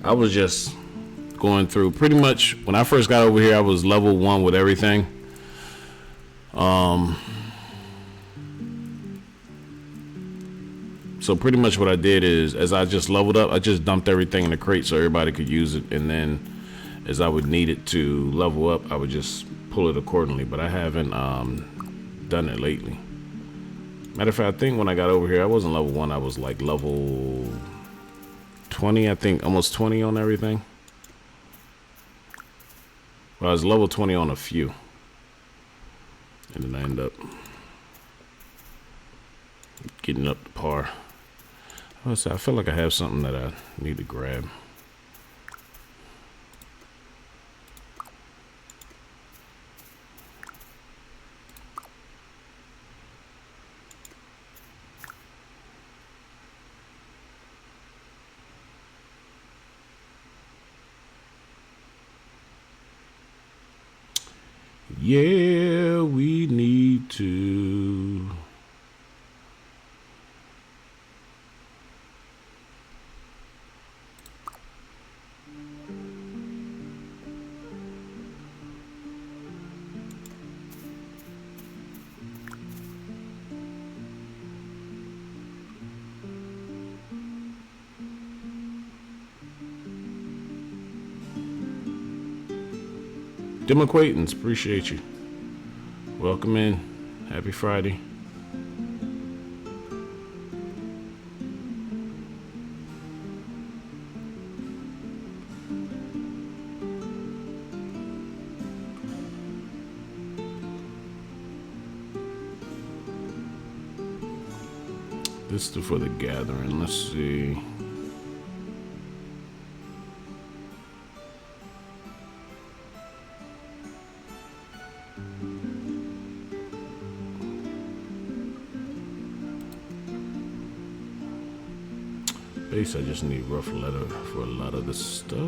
A: I was just going through pretty much, when I first got over here, I was level 1 with everything. So pretty much what I did is, as I just leveled up, I just dumped everything in the crate so everybody could use it, and then as I would need it to level up, I would just pull it accordingly. But I haven't done it lately. Matter of fact, I think when I got over here, I wasn't level 1. I was like level 20, I think, almost 20 on everything. Well, I was level 20 on a few. And then I end up getting up to par. I feel like I have something that I need to grab. Yeah, we need to. Dim acquaintance, appreciate you. Welcome in. Happy Friday. This is for the gathering. Let's see. Base, I just need rough leather for a lot of the stuff.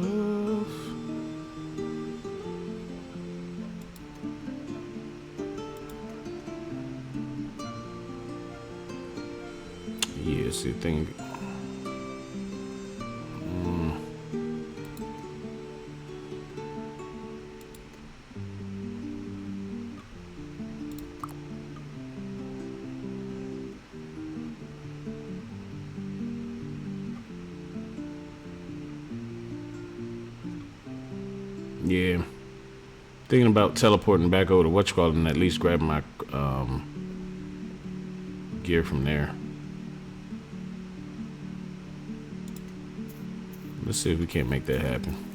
A: Yeah, see, thing. Yeah. Thinking about teleporting back over to whatchamacallit and at least grabbing my gear from there. Let's see if we can't make that happen.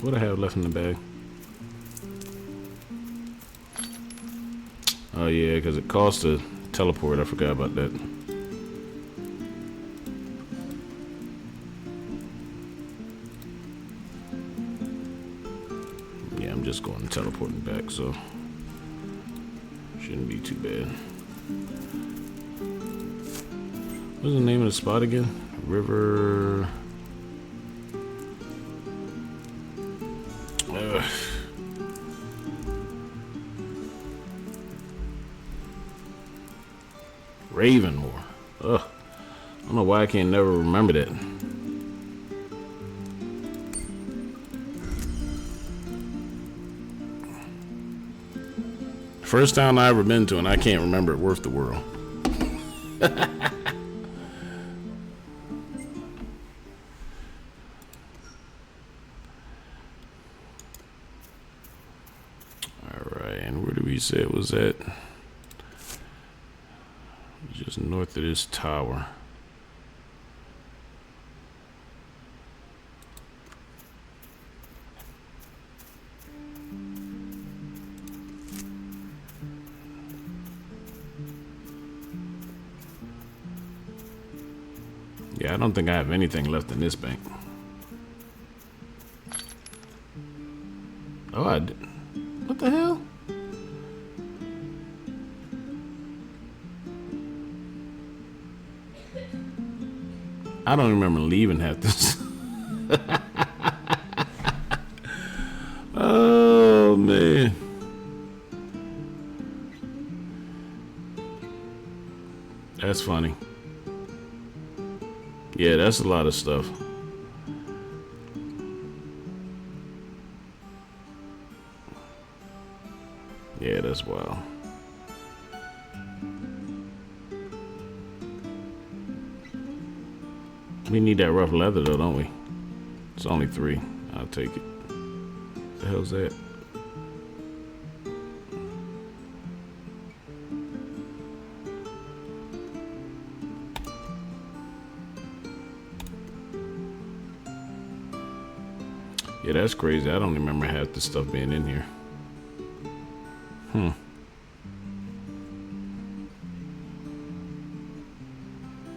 A: What do I have left in the bag? Oh yeah, because it costs to teleport. I forgot about that. Yeah, I'm just going to teleporting back, so shouldn't be too bad. What's the name of the spot again? River. Ravenmore. Ugh. I don't know why I can't never remember that. First town I ever been to, and I can't remember it worth the world. Alright, and where did we say it was at? Just north of this tower. Yeah, I don't think I have anything left in this bank. Oh, I did. What the hell? I don't remember leaving half this. Oh, man. That's funny. Yeah, that's a lot of stuff. Yeah, that's wild. We need that rough leather though, don't we? It's only 3. I'll take it. What the hell's that? Yeah, that's crazy. I don't remember half the stuff being in here.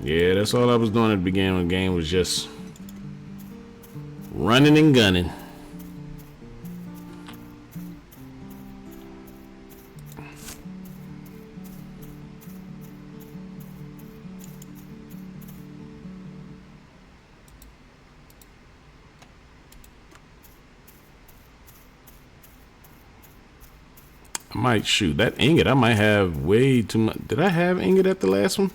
A: Yeah, that's all I was doing at the beginning of the game, was just running and gunning. I might shoot that ingot. I might have way too much. Did I have ingot at the last one?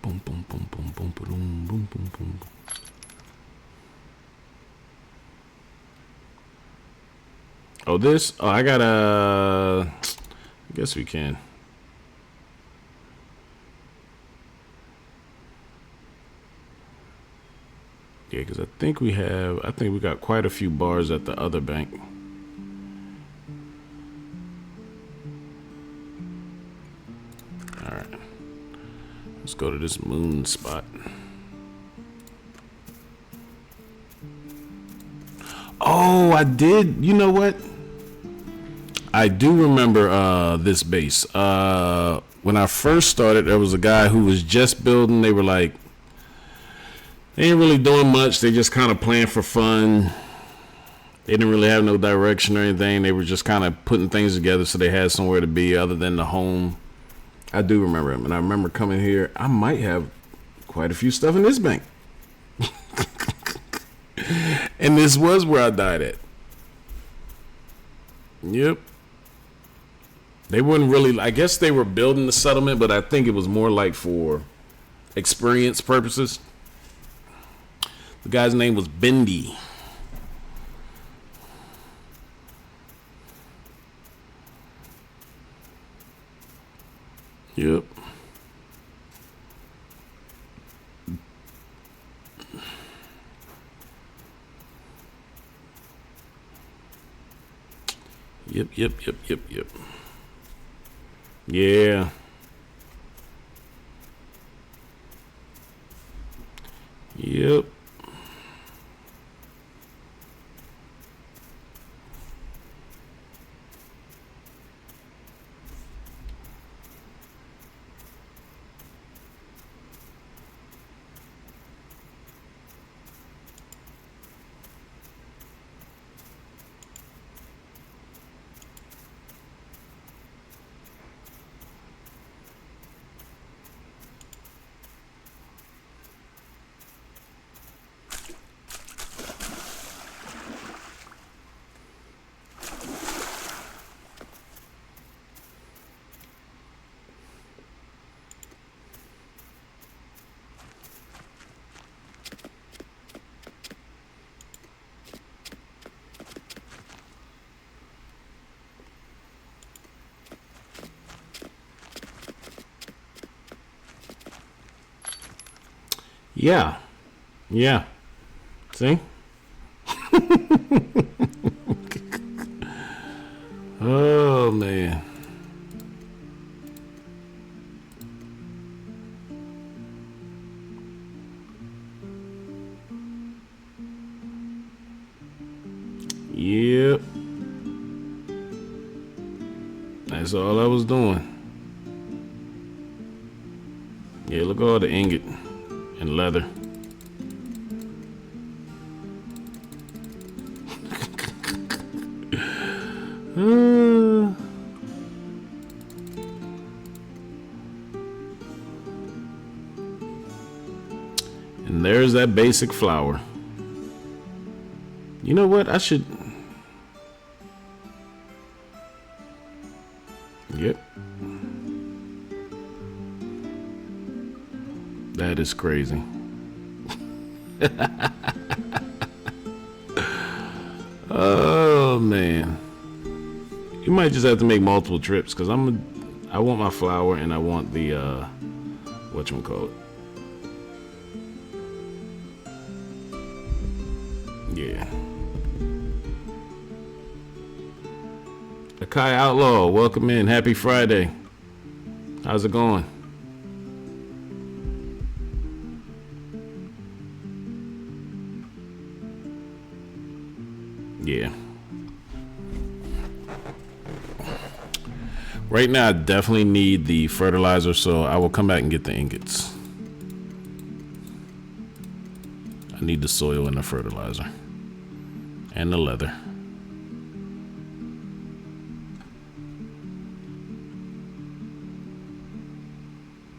A: Boom, boom, boom, boom, boom, boom, boom, boom, boom. Oh, this? Oh, I gotta. I guess we can. Yeah, because I think we got quite a few bars at the other bank. All right. Let's go to this moon spot. Oh, I did. You know what? I do remember this base. When I first started, there was a guy who was just building. They were like, they ain't really doing much. They just kind of playing for fun. They didn't really have no direction or anything. They were just kind of putting things together so they had somewhere to be other than the home. I do remember him. And I remember coming here. I might have quite a few stuff in this bank. And this was where I died at. Yep. They wouldn't really. I guess they were building the settlement, but I think it was more like for experience purposes. The guy's name was Bendy. Yep. Yep. Yeah. Yep. Yeah. Yeah. See? Oh, man. Yep. That's all I was doing. Yeah, look at all the ingot and leather. And there's that basic flower. You know what? I should. Yep. That is crazy. Oh man. You might just have to make multiple trips because I want my flower and I want the whatchamacallit. Yeah. Akai Outlaw, welcome in. Happy Friday. How's it going? Yeah. Right now, I definitely need the fertilizer, so I will come back and get the ingots. I need the soil and the fertilizer. And the leather.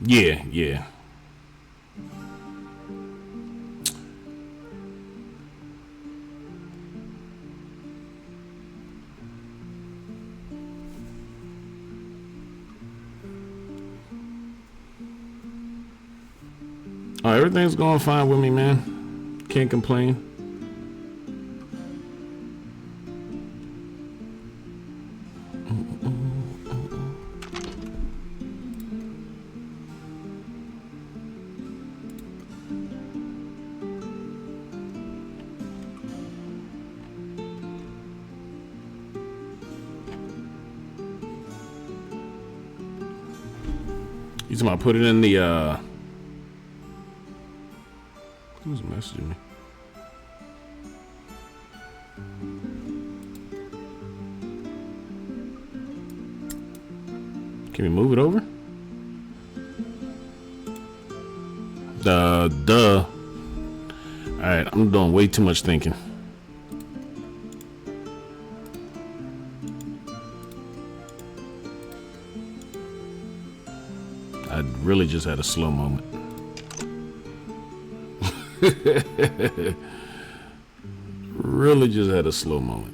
A: Yeah. Oh, everything's going fine with me, man. Can't complain. You talking about put it in the who's messaging me? Can we move it over? Duh. Alright, I'm doing way too much thinking. I really just had a slow moment. Really just had a slow moment.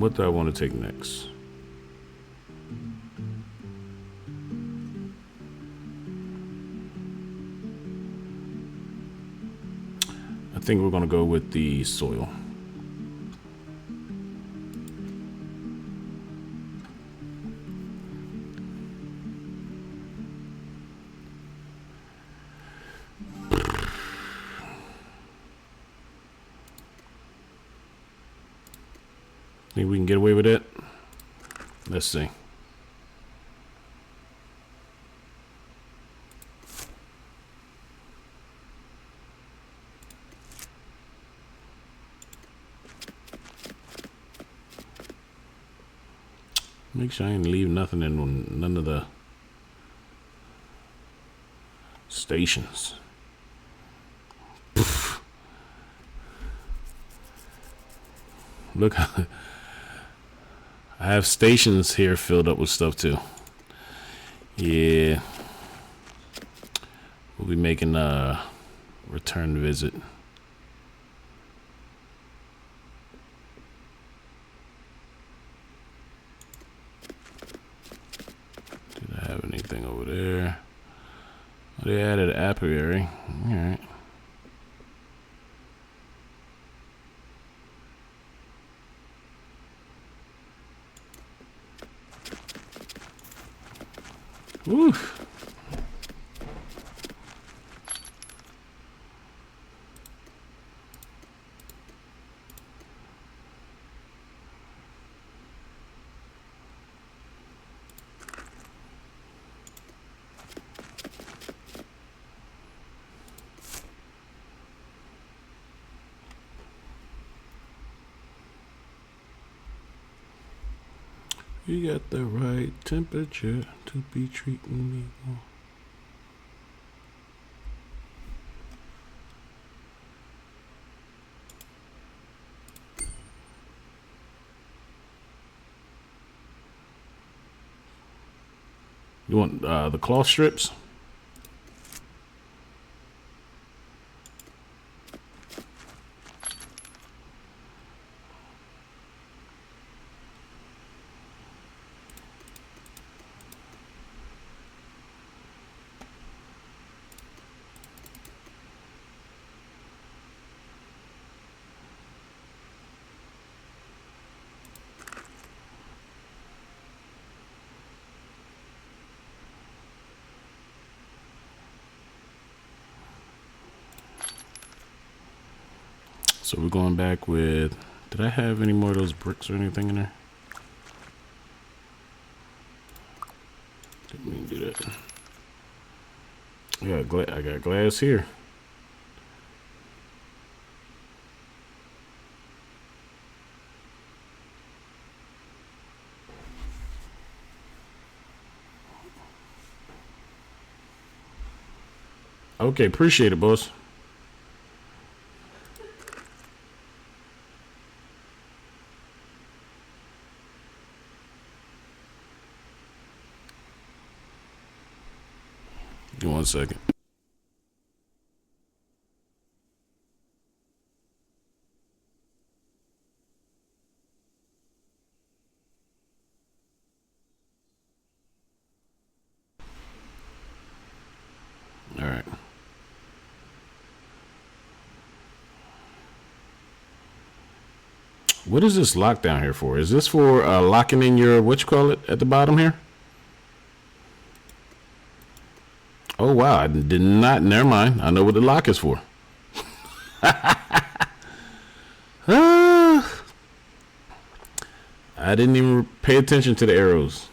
A: what do I want to take next? I think we're going to go with the soil. Think we can get away with it? Let's see. Make sure I ain't leave nothing in none of the stations. Poof. Look how I have stations here filled up with stuff too. Yeah. We'll be making a return visit. Did I have anything over there? Oh, they added an apiary. Alright. Woo. You got the right temperature to be treating me well. You want the cloth strips? So we're going back with, did I have any more of those bricks or anything in there? Didn't mean to do that. I got glass here. Okay, appreciate it, boss. Give me 1 second. All right. What is this lock down here for? Is this for locking in your, what you call it, at the bottom here? Oh, wow. I did not. Never mind. I know what the lock is for. I didn't even pay attention to the arrows.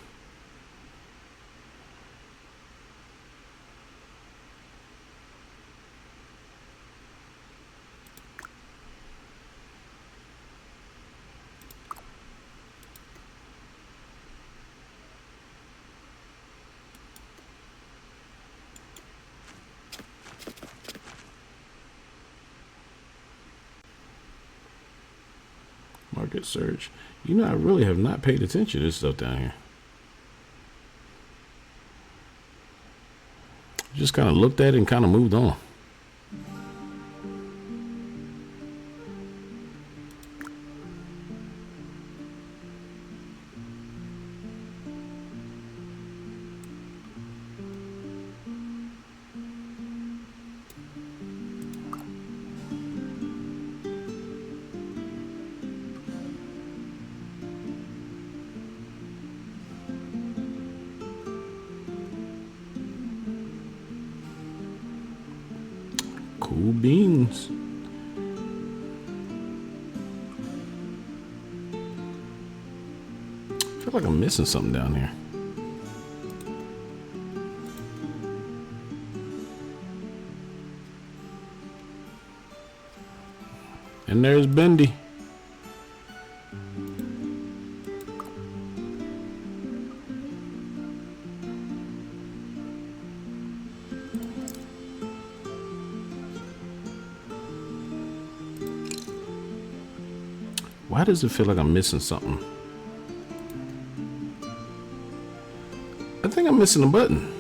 A: Market search. You know, I really have not paid attention to this stuff down here. Just kind of looked at it and kind of moved on. Cool beans. I feel like I'm missing something down here. And there's Bendy. Why does it feel like I'm missing something? I think I'm missing a button.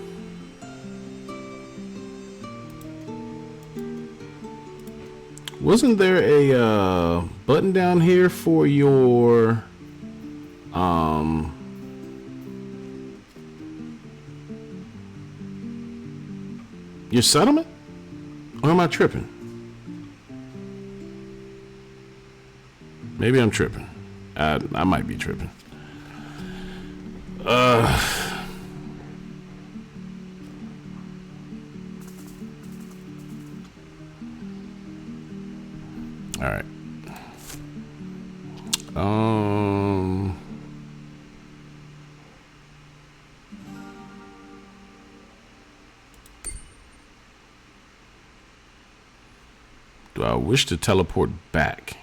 A: Wasn't there a button down here for your settlement? Or am I tripping? Maybe I'm tripping. I might be tripping. All right. Do I wish to teleport back?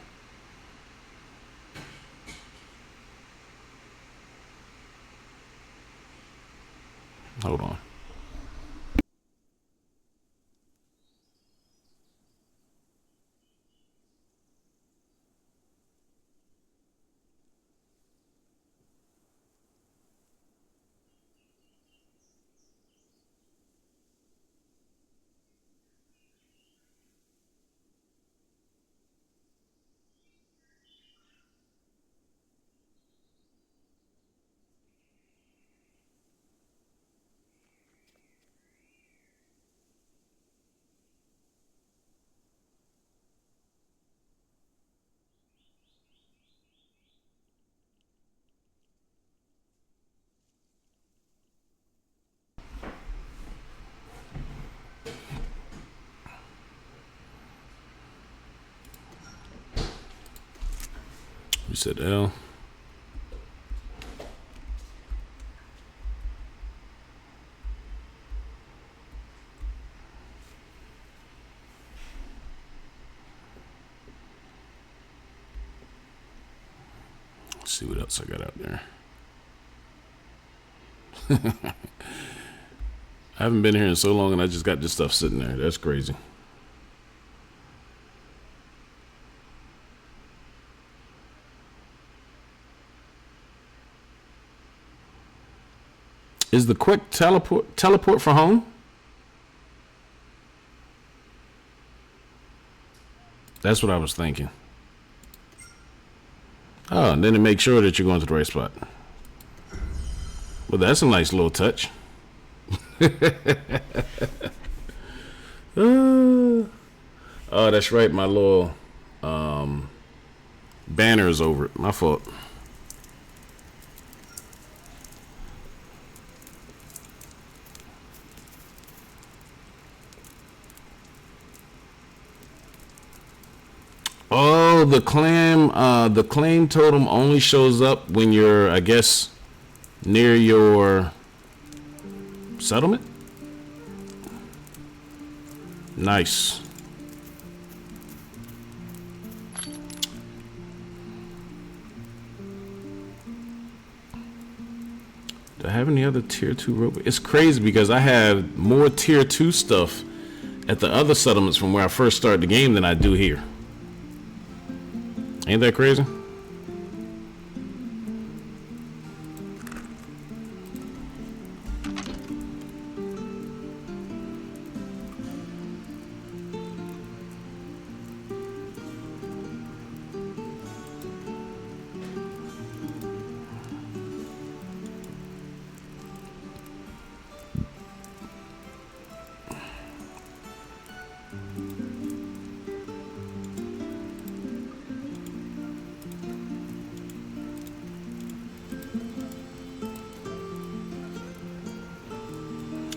A: Hold on. You said L. Let's see what else I got out there. I haven't been here in so long and I just got this stuff sitting there. That's crazy. Is the quick teleport for home? That's what I was thinking. Oh, and then to make sure that you're going to the right spot. Well, that's a nice little touch. Oh, that's right. My little banner is over it. My fault. Oh, the claim totem only shows up when you're, I guess, near your settlement. Nice. Do I have any other tier 2 robots? It's crazy because I have more tier 2 stuff at the other settlements from where I first started the game than I do here. Ain't that crazy?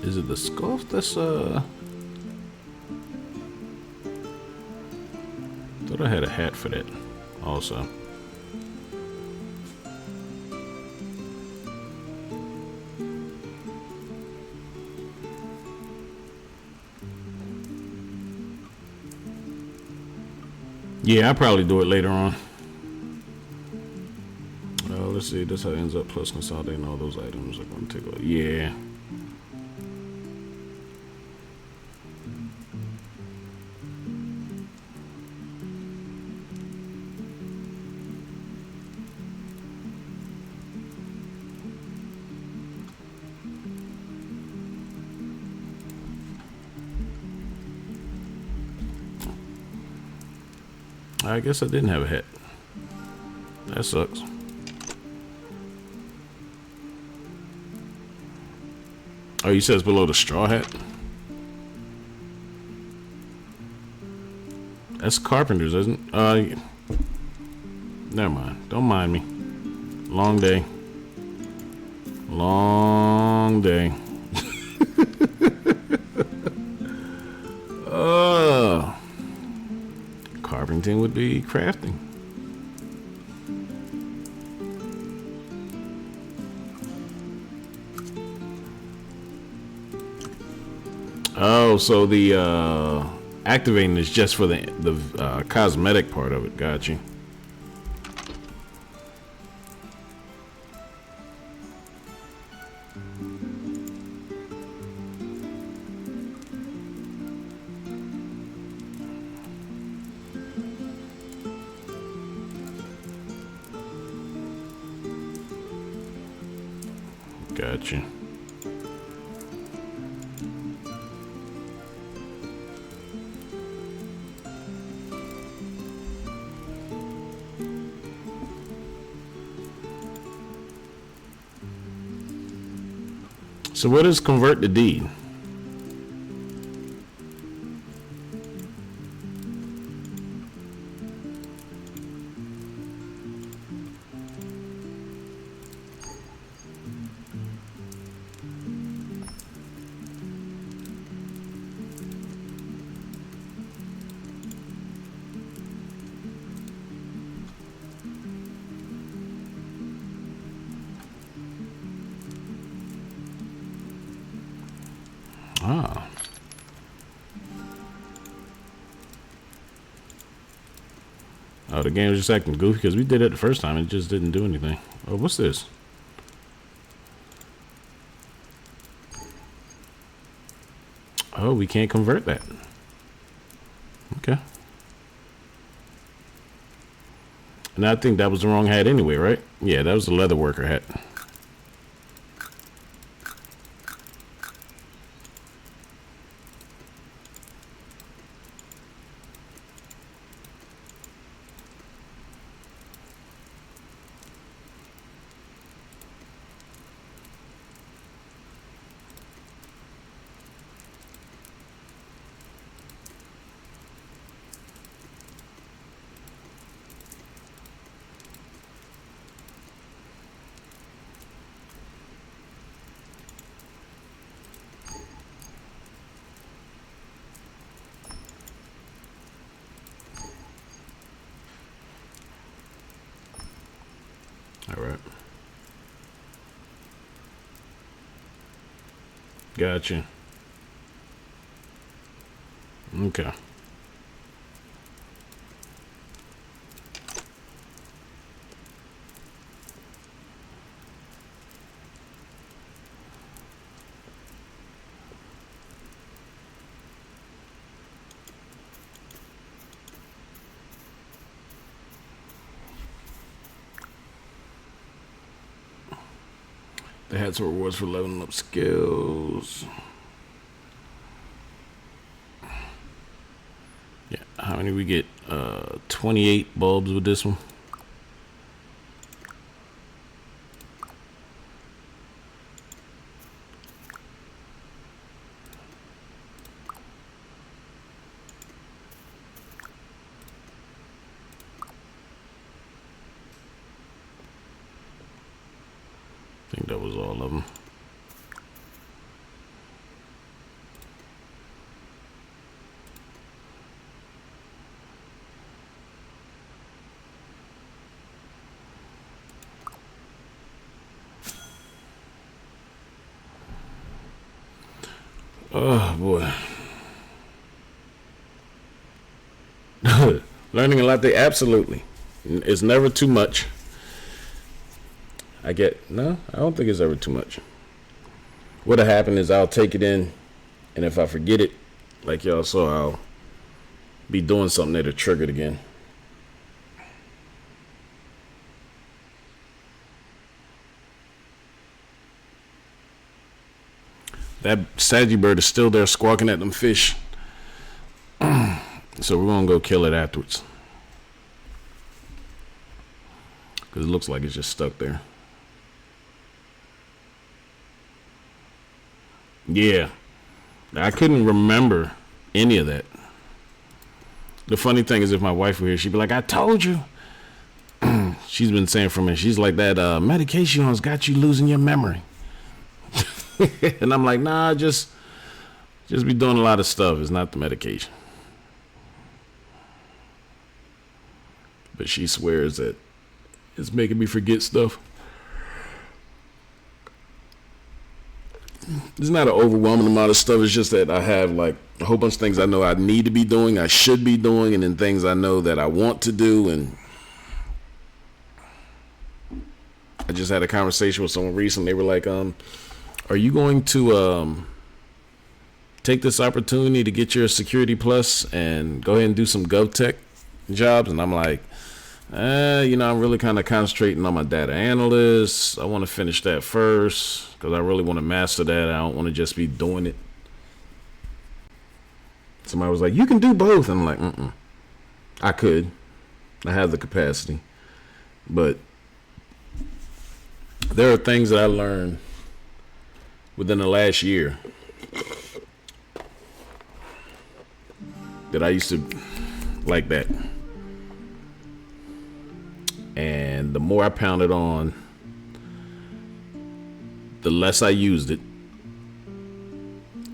A: Is it the scarf that's Thought I had a hat for that also. Yeah, I'll probably do it later on. Let's see. That's how it ends up. Plus consolidating all those items. I'm going to take a... Yeah. I guess I didn't have a hat. That sucks. Oh, you said it's below the straw hat? That's carpenter's, isn't it? Never mind. Don't mind me. Long day. Long day. Carpenting would be crafting. Oh, so the activating is just for the cosmetic part of it. Got you. Gotcha. So what is convert to deed? Ah. Oh, the game was just acting goofy because we did it the first time and it just didn't do anything. Oh, what's this? Oh, we can't convert that. Okay. And I think that was the wrong hat anyway, right? Yeah, that was the leather worker hat. All right. Gotcha. Okay. The hats are rewards for leveling up skills. Yeah, how many we get? 28 bulbs with this one. I think that was all of them. Oh boy. Learning a lot there, absolutely. It's never too much. I don't think it's ever too much. What'll happen is I'll take it in, and if I forget it, like y'all saw, I'll be doing something that'll trigger it again. That Saggy bird is still there squawking at them fish. So we're gonna go kill it afterwards. Because it looks like it's just stuck there. Yeah. I couldn't remember any of that. The funny thing is, if my wife were here, she'd be like, I told you. She's been saying for me, she's like, that medication has got you losing your memory. And I'm like, nah, just be doing a lot of stuff. It's not the medication. But she swears that it's making me forget stuff. It's not an overwhelming amount of stuff. It's just that I have like a whole bunch of things I know I need to be doing, I should be doing, and then things I know that I want to do. And I just had a conversation with someone recently. They were like, are you going to take this opportunity to get your Security Plus and go ahead and do some GovTech jobs? And I'm like, I'm really kind of concentrating on my data analyst. I want to finish that first because I really want to master that. I don't want to just be doing it. Somebody was like, you can do both. And I'm like, I could. I have the capacity. But there are things that I learned within the last year that I used to like that. And the more I pounded on, the less I used it.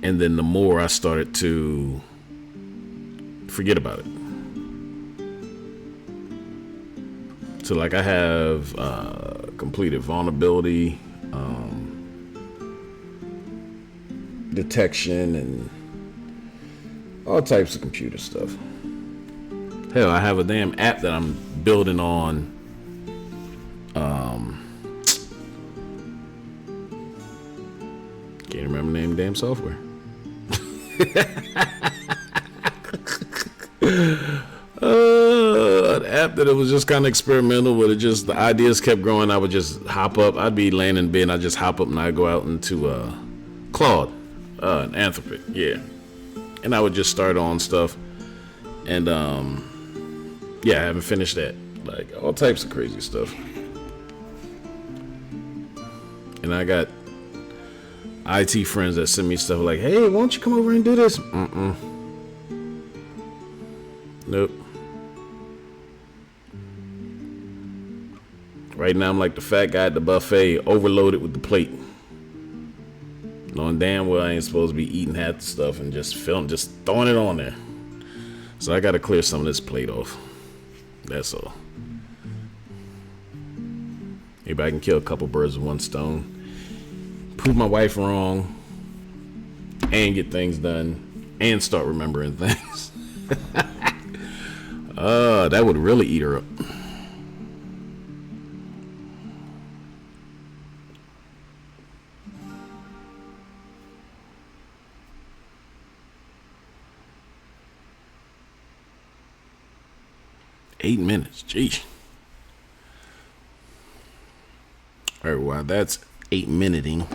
A: And then the more I started to forget about it. So like I have completed vulnerability detection and all types of computer stuff. Hell, I have a damn app that I'm building on can't remember the name of the damn software. An app that it was just kind of experimental, but the ideas kept growing. I would just hop up. I'd be laying in bed and I'd just hop up and I'd go out into Claude, an Anthropic, yeah. And I would just start on stuff. And I haven't finished that. Like all types of crazy stuff. And I got IT friends that send me stuff like, hey, why don't you come over and do this? Nope. Right now I'm like the fat guy at the buffet, overloaded with the plate. Knowing damn well I ain't supposed to be eating half the stuff and just throwing it on there. So I gotta clear some of this plate off. That's all. Maybe I can kill a couple birds with one stone. Prove my wife wrong. And get things done. And start remembering things. That would really eat her up. $8 minutes, geez. All right, well, that's 8-minuting.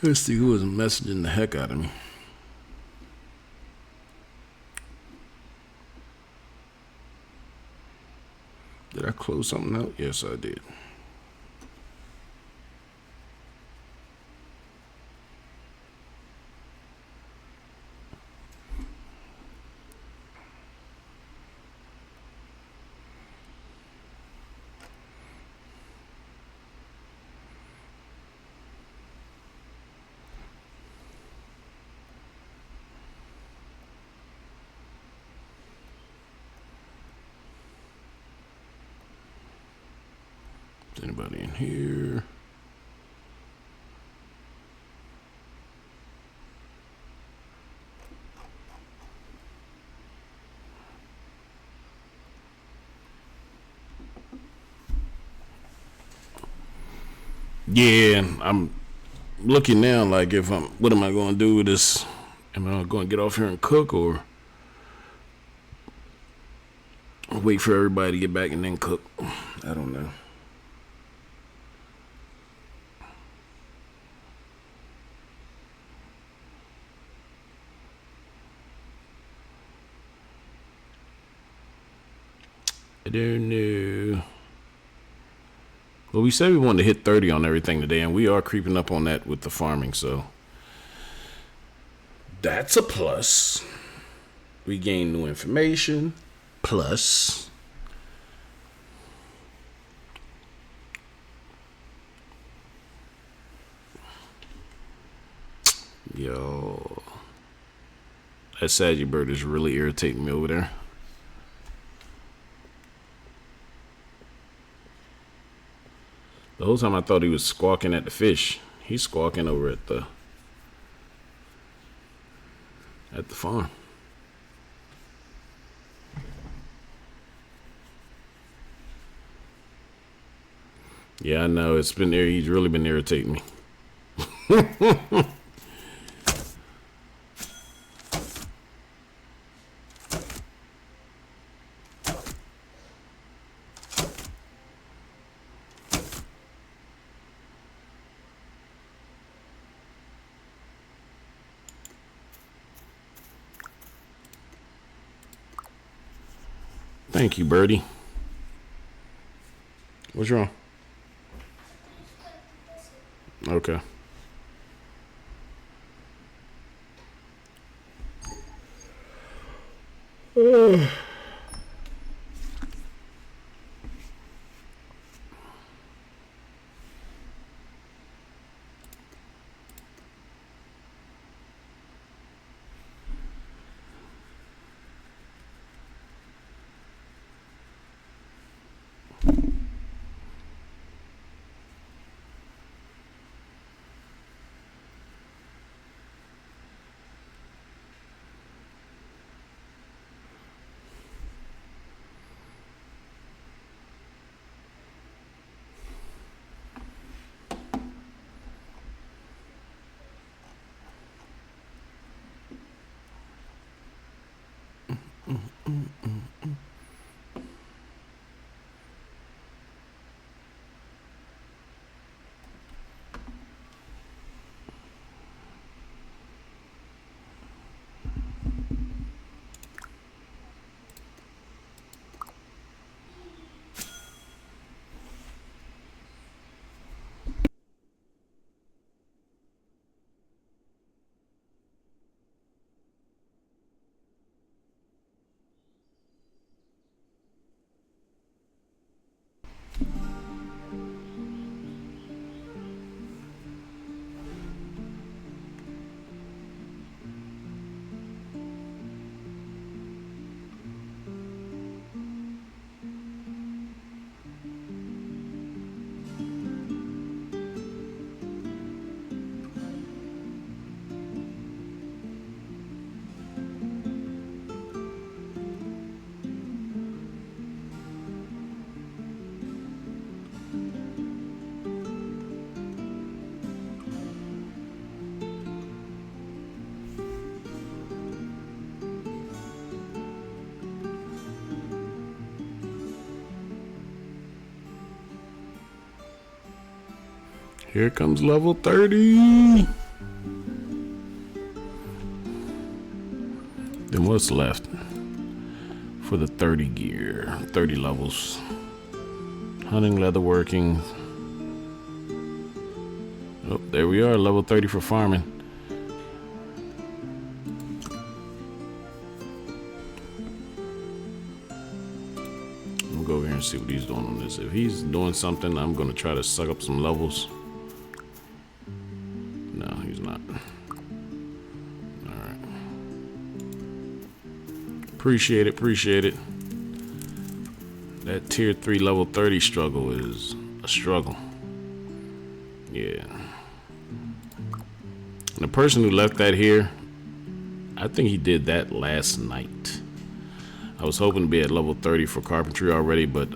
A: Let's see who was messaging the heck out of me. Did I close something out? Yes, I did. Is anybody in here? Yeah, I'm looking now. Like, what am I going to do with this? Am I going to get off here and cook, or wait for everybody to get back and then cook? I don't know. I don't know. Well, we said we wanted to hit 30 on everything today, and we are creeping up on that with the farming, so that's a plus. We gain new information. Plus. Yo. That Saggy bird is really irritating me over there. The whole time I thought he was squawking at the fish. He's squawking over at the farm. Yeah, I know. It's been there. He's really been irritating me. Thank you, Birdie. What's wrong? Okay. Here comes level 30. Then what's left for the 30 gear? 30 levels. Hunting, leatherworking. Oh, there we are, level 30 for farming. I'm gonna go over here and see what he's doing on this. If he's doing something, I'm gonna try to suck up some levels. No, he's not. Alright. Appreciate it, appreciate it. That tier 3 level 30 struggle is a struggle. Yeah. And the person who left that here, I think he did that last night. I was hoping to be at level 30 for carpentry already, but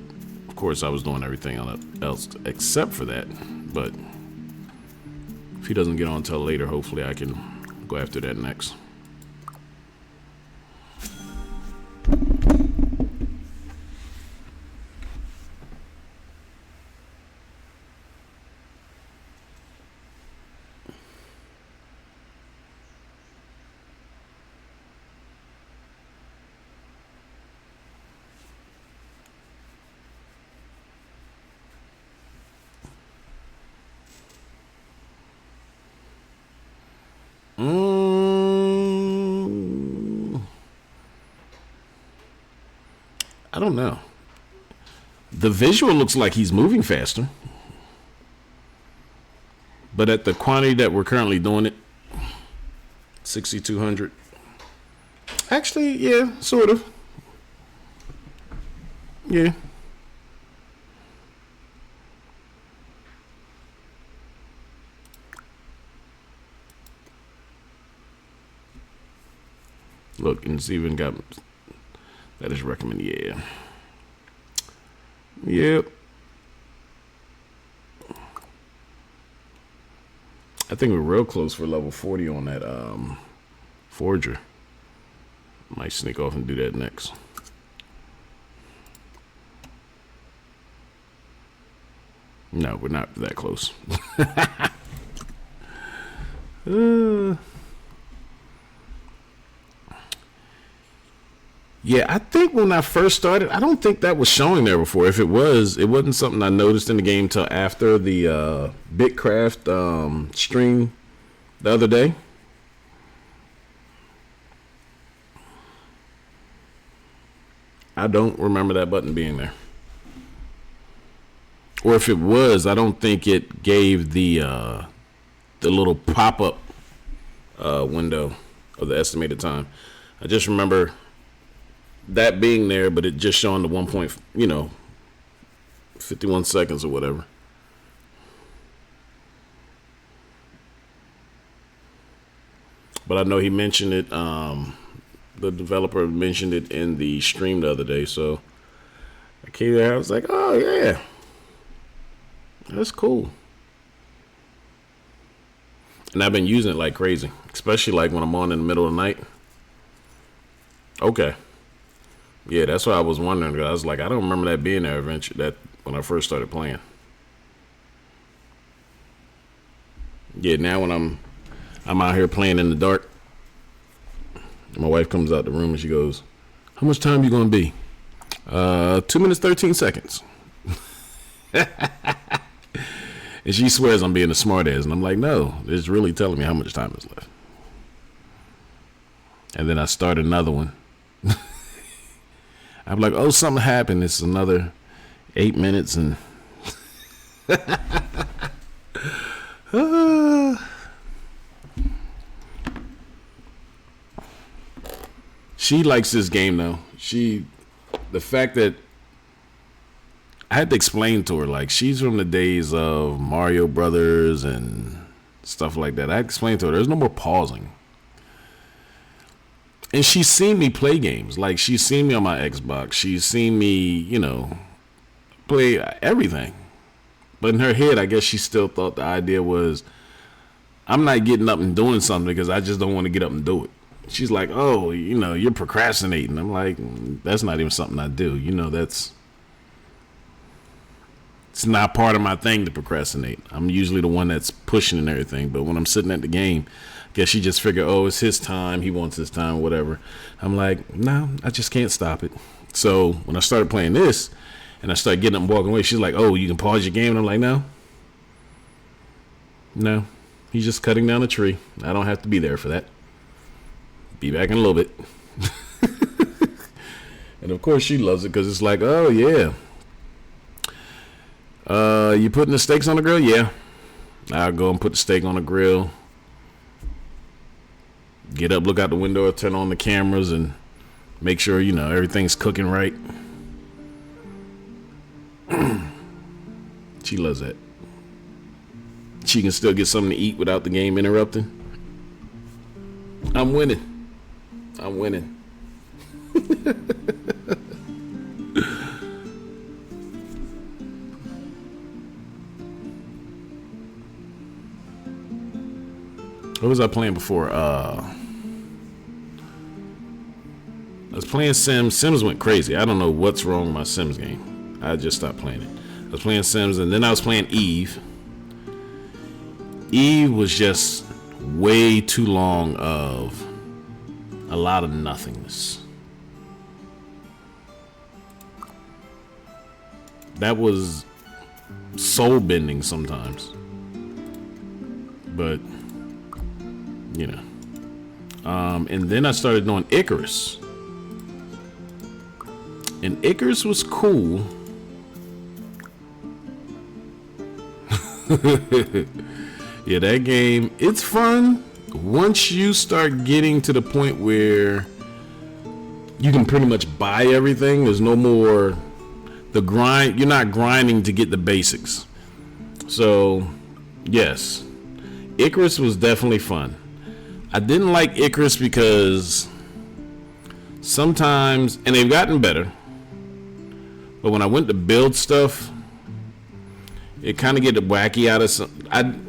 A: of course I was doing everything else except for that. But If he doesn't get on until later, hopefully I can go after that next. I don't know. The visual looks like he's moving faster. But at the quantity that we're currently doing it, 6,200. Actually, yeah, sort of. Yeah. Look, and it's even got that is recommended. Yeah. Yep. I think we're real close for level 40 on that forger. Might sneak off and do that next. No, we're not that close. Yeah, I think when I first started, I don't think that was showing there before. If it was, it wasn't something I noticed in the game till after the Bitcraft stream the other day. I don't remember that button being there. Or if it was, I don't think it gave the little pop-up window of the estimated time. I just remember that being there, but it just showing the 51 seconds or whatever. But I know he mentioned it, the developer mentioned it in the stream the other day, so I came there, I was like, oh yeah, that's cool. And I've been using it like crazy, especially like when I'm on in the middle of the night. Okay. Yeah, that's what I was wondering. I was like, I don't remember that being there eventually. That when I first started playing. Yeah, now when I'm out here playing in the dark, my wife comes out the room and she goes, "How much time you gonna be?" 2 minutes 13 seconds. And she swears I'm being a smartass, and I'm like, no, it's really telling me how much time is left. And then I start another one. I'm like, oh, something happened. It's another 8 minutes and she likes this game though. The fact that I had to explain to her, like, she's from the days of Mario Brothers and stuff like that. I explained to her there's no more pausing. And she's seen me play games. Like, she's seen me on my Xbox. She's seen me, play everything. But in her head, I guess she still thought the idea was I'm not getting up and doing something because I just don't want to get up and do it. She's like, oh, you're procrastinating. I'm like, that's not even something I do. It's not part of my thing to procrastinate. I'm usually the one that's pushing and everything. But when I'm sitting at the game, I guess she just figured, oh, it's his time. He wants his time, whatever. I'm like, no, I just can't stop it. So when I started playing this and I started getting up and walking away, she's like, oh, you can pause your game? And I'm like, no, he's just cutting down a tree. I don't have to be there for that. Be back in a little bit. And of course she loves it because it's like, oh yeah, you putting the steaks on the grill? Yeah, I'll go and put the steak on the grill, get up, look out the window, turn on the cameras and make sure everything's cooking right. She loves that. She can still get something to eat without the game interrupting. I'm winning. What was I playing before? I was playing Sims. Sims went crazy. I don't know what's wrong with my Sims game. I just stopped playing it. I was playing Sims, and then I was playing Eve. Eve was just way too long of a lot of nothingness. That was soul bending sometimes. But, you know. And then I started doing Icarus. And Icarus was cool. Yeah, that game, it's fun once you start getting to the point where you can pretty much buy everything. There's no more the grind. You're not grinding to get the basics. So, yes, Icarus was definitely fun. I didn't like Icarus because sometimes, and they've gotten better, but when I went to build stuff, it kind of get wacky out of some.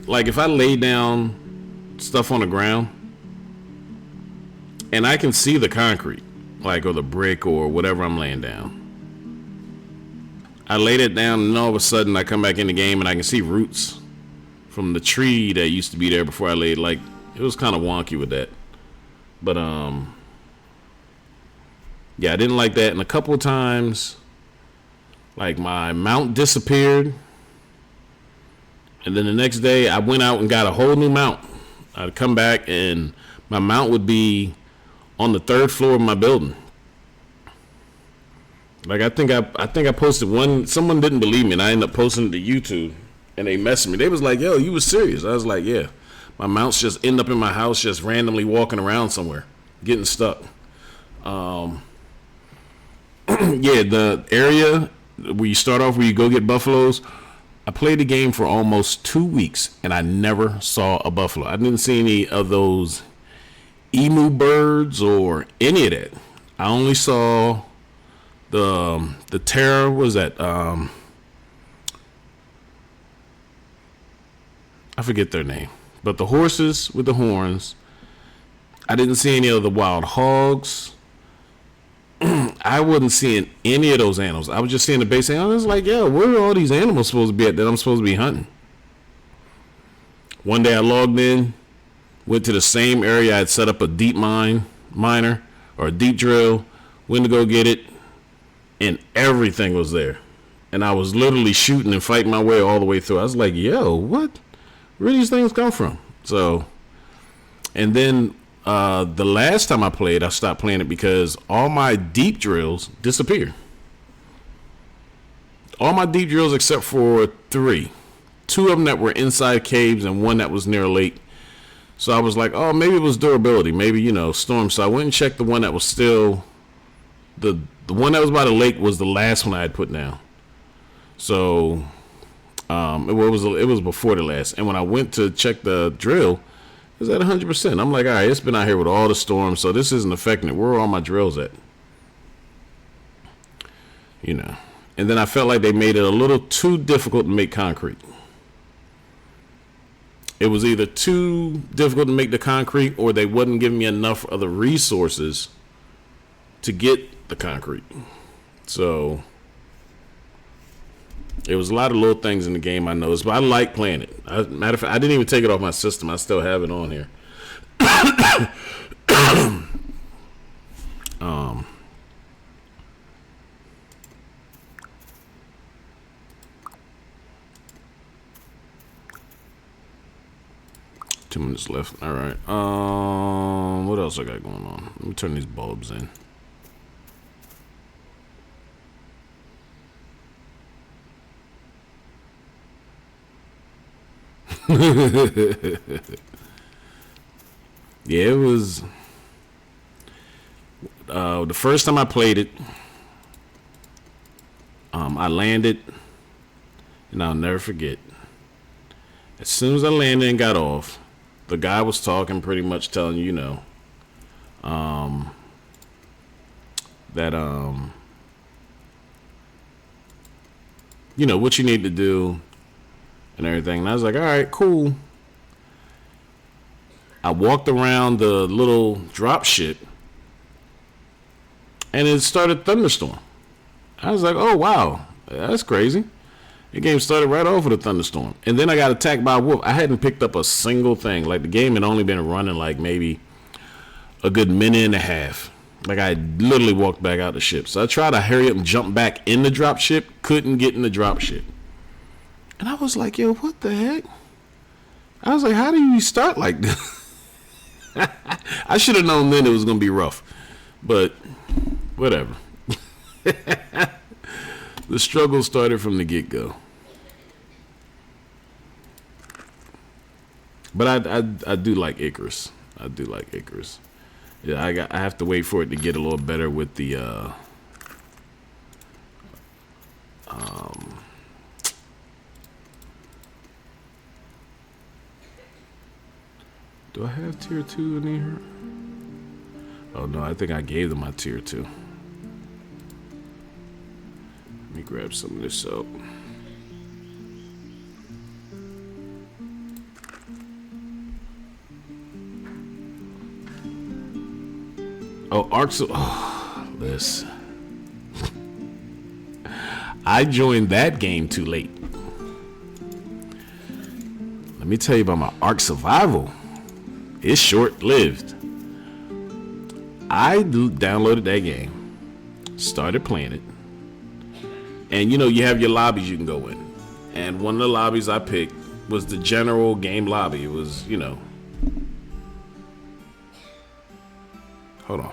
A: Like if I lay down stuff on the ground and I can see the concrete, like, or the brick or whatever I'm laying down. I laid it down and all of a sudden I come back in the game and I can see roots from the tree that used to be there before I laid. Like, it was kind of wonky with that. But yeah, I didn't like that. And a couple of times, like, my mount disappeared. And then the next day, I went out and got a whole new mount. I'd come back and my mount would be on the third floor of my building. Like, I think I posted one. Someone didn't believe me, and I ended up posting it to YouTube. And they messaged me. They was like, "Yo, you was serious?" I was like, "Yeah." My mounts just end up in my house, just randomly walking around somewhere, getting stuck. Yeah, the area where you start off, where you go get buffaloes. I played the game for almost 2 weeks, and I never saw a buffalo. I didn't see any of those emu birds or any of that. I only saw the terror. What was that? I forget their name. But the horses with the horns. I didn't see any of the wild hogs. I wasn't seeing any of those animals. I was just seeing the base animals. I was like, yeah, where are all these animals supposed to be at that I'm supposed to be hunting? One day I logged in, went to the same area I had set up a deep miner or a deep drill, went to go get it, and everything was there. And I was literally shooting and fighting my way all the way through. I was like, yo, what? Where do these things come from? So, and then the last time I played, I stopped playing it because all my deep drills disappeared. All my deep drills except for 3. 2 of them that were inside caves and 1 that was near a lake. So I was like, oh, maybe it was durability. Maybe, storm. So I went and checked the one that was still... The one that was by the lake was the last one I had put down. So it was before the last. And when I went to check the drill, it was at 100%. I'm like, all right, it's been out here with all the storms, so this isn't affecting it. Where are all my drills at? And then I felt like they made it a little too difficult to make concrete. It was either too difficult to make the concrete, or they wasn't giving me enough of the resources to get the concrete. So it was a lot of little things in the game I noticed, but I like playing it. Matter of fact, I didn't even take it off my system. I still have it on here. 2 minutes left. All right. What else I got going on? Let me turn these bulbs in. Yeah, it was the first time I played it. I landed, and I'll never forget. As soon as I landed and got off, the guy was talking, pretty much telling that what you need to do and everything. And I was like, all right, cool. I walked around the little drop ship, and it started thunderstorm. I was like, oh, wow, that's crazy. The game started right off with a thunderstorm. And then I got attacked by a wolf. I hadn't picked up a single thing. Like, the game had only been running like maybe a good minute and a half. Like, I literally walked back out the ship. So I tried to hurry up and jump back in the drop ship. Couldn't get in the drop ship. And I was like, yo, what the heck? I was like, how do you start like this? I should have known then it was going to be rough. But whatever. The struggle started from the get-go. But I do like Icarus. I do like Icarus. Yeah, I have to wait for it to get a little better with the do I have tier 2 in here? Oh no, I think I gave them my tier 2. Let me grab some of this up. Oh, Arcs of... Oh, listen. I joined that game too late. Let me tell you about my Ark Survival. It's short-lived. I downloaded that game, started playing it, and you know, you have your lobbies you can go in. And one of the lobbies I picked was the general game lobby. It was, you know... Hold on.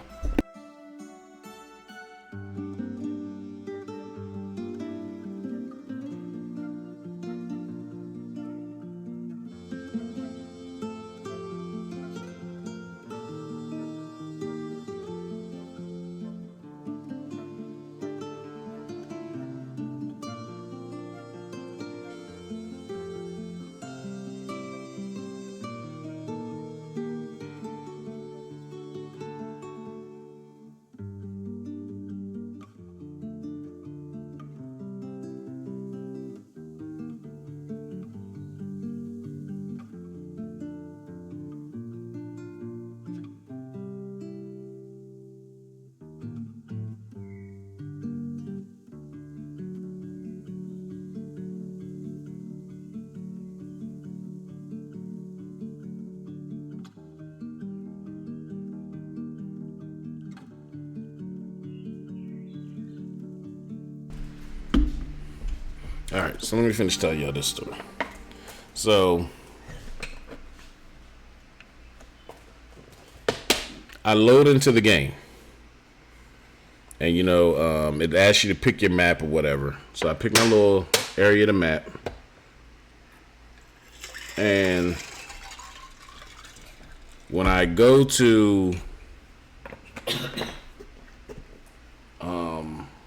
A: All right, so let me finish telling y'all this story. So, I load into the game, and you know, it asks you to pick your map or whatever. So I pick my little area of the map, and when I go to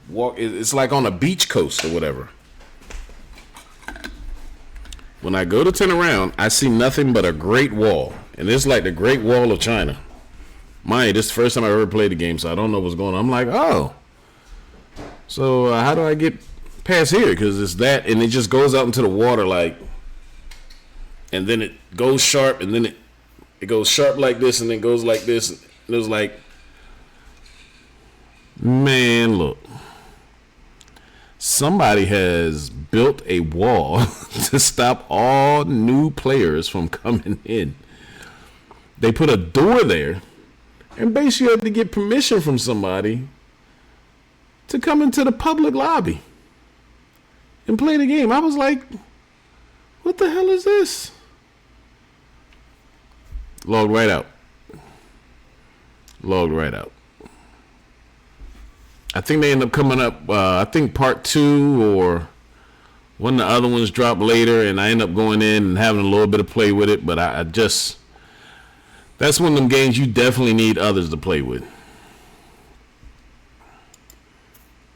A: walk, it's like on a beach coast or whatever. When I go to turn around, I see nothing but a Great Wall. And it's like the Great Wall of China. Mind you, this is the first time I ever played the game, so I don't know what's going on. I'm like, oh. So how do I get past here? Because it's that, and it just goes out into the water like, and then it goes sharp, and then it goes sharp like this, and then goes like this. And it was like, man, look. Somebody has built a wall to stop all new players from coming in. They put a door there, and basically you have to get permission from somebody to come into the public lobby and play the game. I was like, what the hell is this? Logged right out. Logged right out. I think they end up coming up, I think part 2 or one of the other ones dropped later, and I end up going in and having a little bit of play with it, but I just, that's one of them games you definitely need others to play with.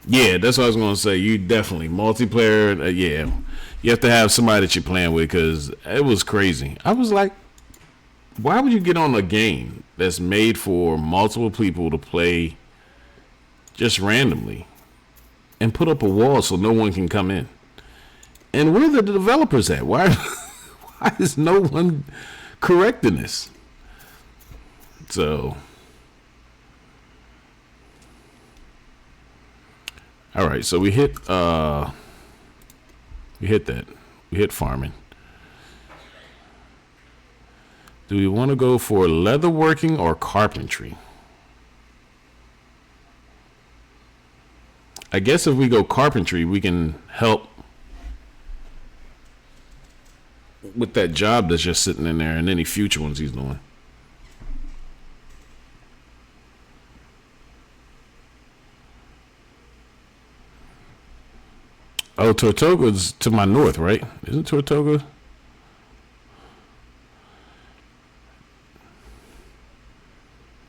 A: Yeah, that's what I was going to say. You definitely, multiplayer, yeah. You have to have somebody that you're playing with, because it was crazy. I was like, why would you get on a game that's made for multiple people to play just randomly and put up a wall so no one can come in? And where are the developers at? Why is no one correcting this? So, all right. So we hit that. We hit farming. Do we want to go for leatherworking or carpentry? I guess if we go carpentry, we can help with that job that's just sitting in there and any future ones he's doing. Oh, Tortuga's to my north, right? Isn't Tortuga?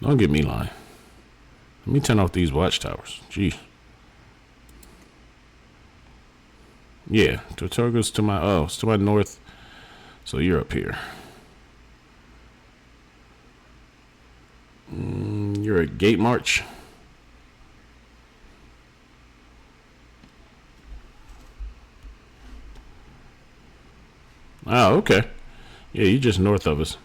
A: Don't get me lying. Let me turn off these watchtowers. Jeez. Yeah, Tortuga's to my it's to my north. So you're up here. You're at Gate March. Oh, okay. Yeah, you're just north of us.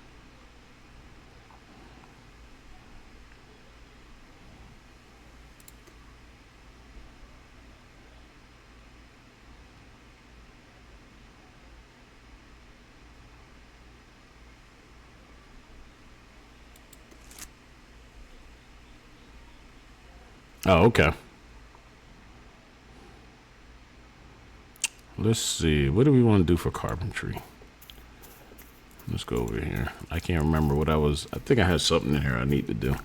A: Oh, okay. Let's see. What do we want to do for carpentry? Let's go over here. I can't remember what I was. I think I had something in here I need to do.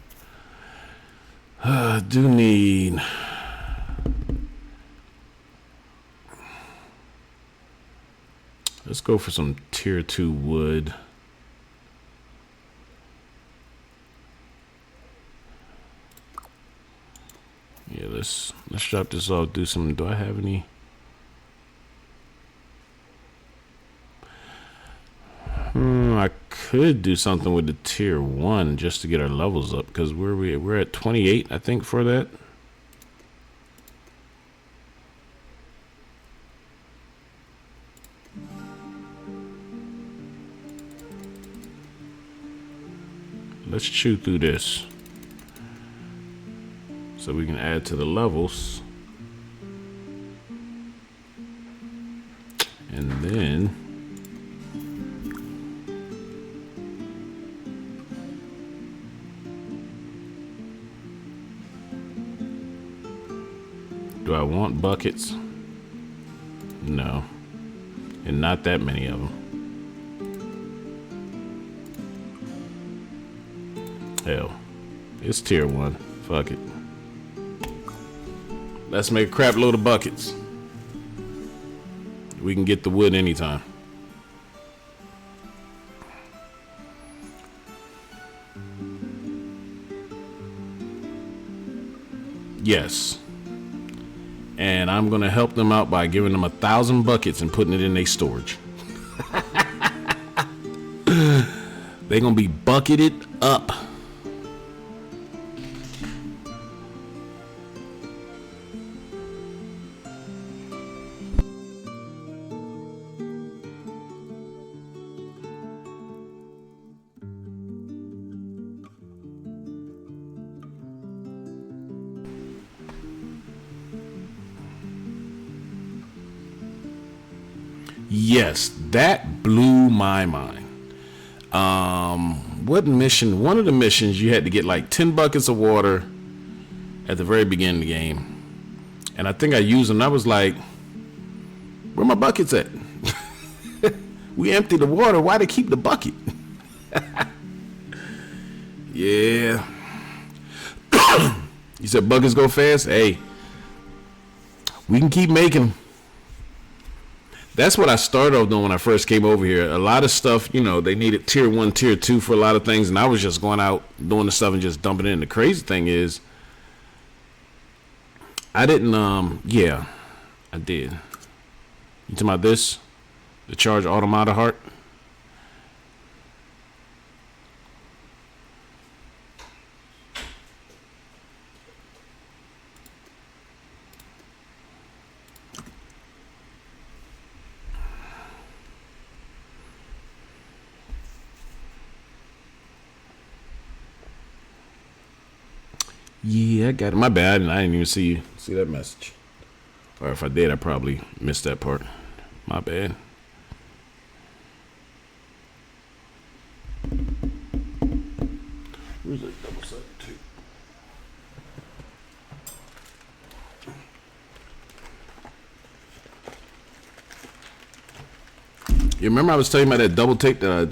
A: Do need. Let's go for some tier 2 wood. Yeah, let's drop this off. Do some. Do I have any? I could do something with the tier 1 just to get our levels up because we're at 28, I think, for that. Let's chew through this so we can add to the levels. And then do I want buckets? No. And not that many of them. Hell, it's tier 1. Fuck it. Let's make a crap load of buckets. We can get the wood anytime. Yes. And I'm gonna help them out by giving them 1,000 buckets and putting it in their storage. They're gonna be bucketed up. Yes, that blew my mind. What mission? One of the missions you had to get like 10 buckets of water at the very beginning of the game. And I think I used them. I was like, where my buckets at? We emptied the water. Why they keep the bucket? Yeah. You said buckets go fast? Hey, we can keep making them. That's what I started off doing when I first came over here. A lot of stuff, you know, they needed tier 1, tier 2 for a lot of things, and I was just going out doing the stuff and just dumping it in. The crazy thing is, I didn't, yeah, I did. You talking about this? The Charge Automata Heart? Yeah, I got it. My bad. I didn't even see that message. Or if I did, I probably missed that part. My bad. Where's that double-sided tape? You remember I was telling you about that double tape that I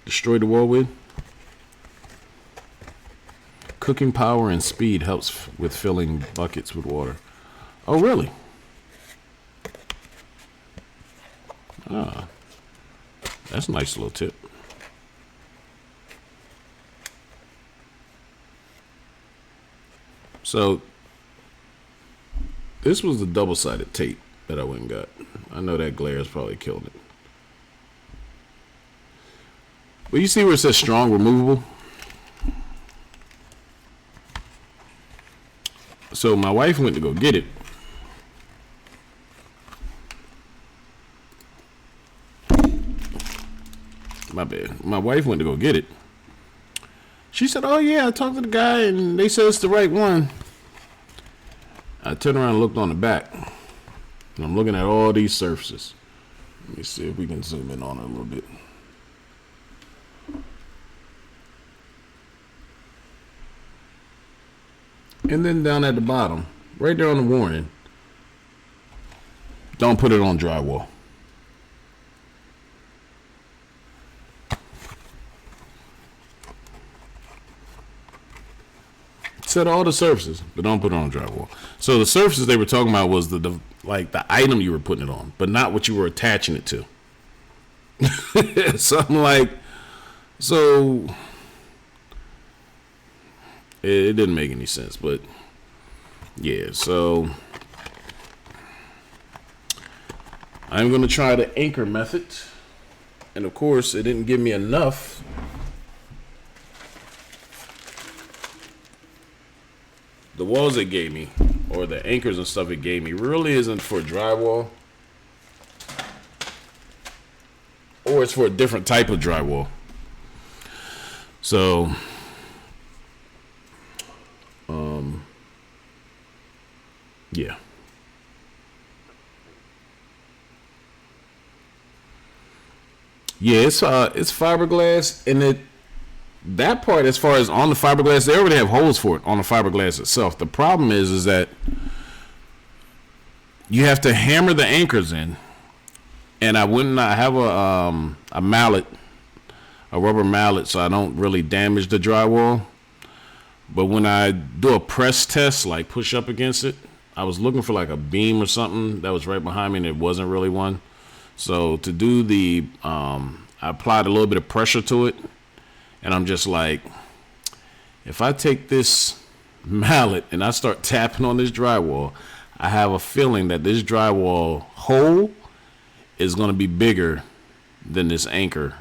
A: destroyed the wall with? Cooking power and speed helps with filling buckets with water. Oh, really? Ah, that's a nice little tip. So, this was the double-sided tape that I went and got. I know that glare has probably killed it. But you see where it says strong removable? So my wife went to go get it. My bad. My wife went to go get it. She said, "Oh yeah, I talked to the guy and they said it's the right one." I turned around and looked on the back. And I'm looking at all these surfaces. Let me see if we can zoom in on it a little bit. And then down at the bottom, right there on the warning, don't put it on drywall. Set all the surfaces, but don't put it on drywall. So the surfaces they were talking about was the item you were putting it on, but not what you were attaching it to. So I'm like, so it didn't make any sense, but yeah. So I'm gonna try the anchor method, and of course, it didn't give me enough. The walls it gave me, or the anchors and stuff it gave me, really isn't for drywall. Or it's for a different type of drywall. So, yeah. Yeah, it's fiberglass, and that part, as far as on the fiberglass, they already have holes for it on the fiberglass itself. The problem is that you have to hammer the anchors in, and I have a mallet, a rubber mallet, so I don't really damage the drywall. But when I do a press test, like push up against it, I was looking for like a beam or something that was right behind me, and it wasn't really one. So to do I applied a little bit of pressure to it. And I'm just like, if I take this mallet and I start tapping on this drywall, I have a feeling that this drywall hole is going to be bigger than this anchor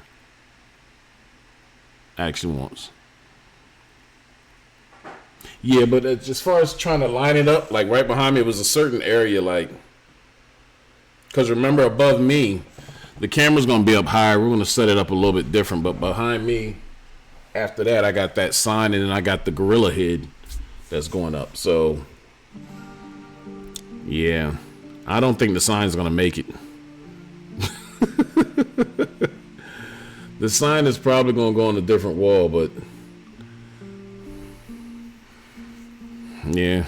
A: actually wants. Yeah, but as far as trying to line it up, like right behind me, it was a certain area, like, because remember above me, the camera's going to be up higher. We're going to set it up a little bit different, but behind me, after that, I got that sign, and then I got the gorilla head that's going up. So, yeah, I don't think the sign's going to make it. The sign is probably going to go on a different wall, but yeah.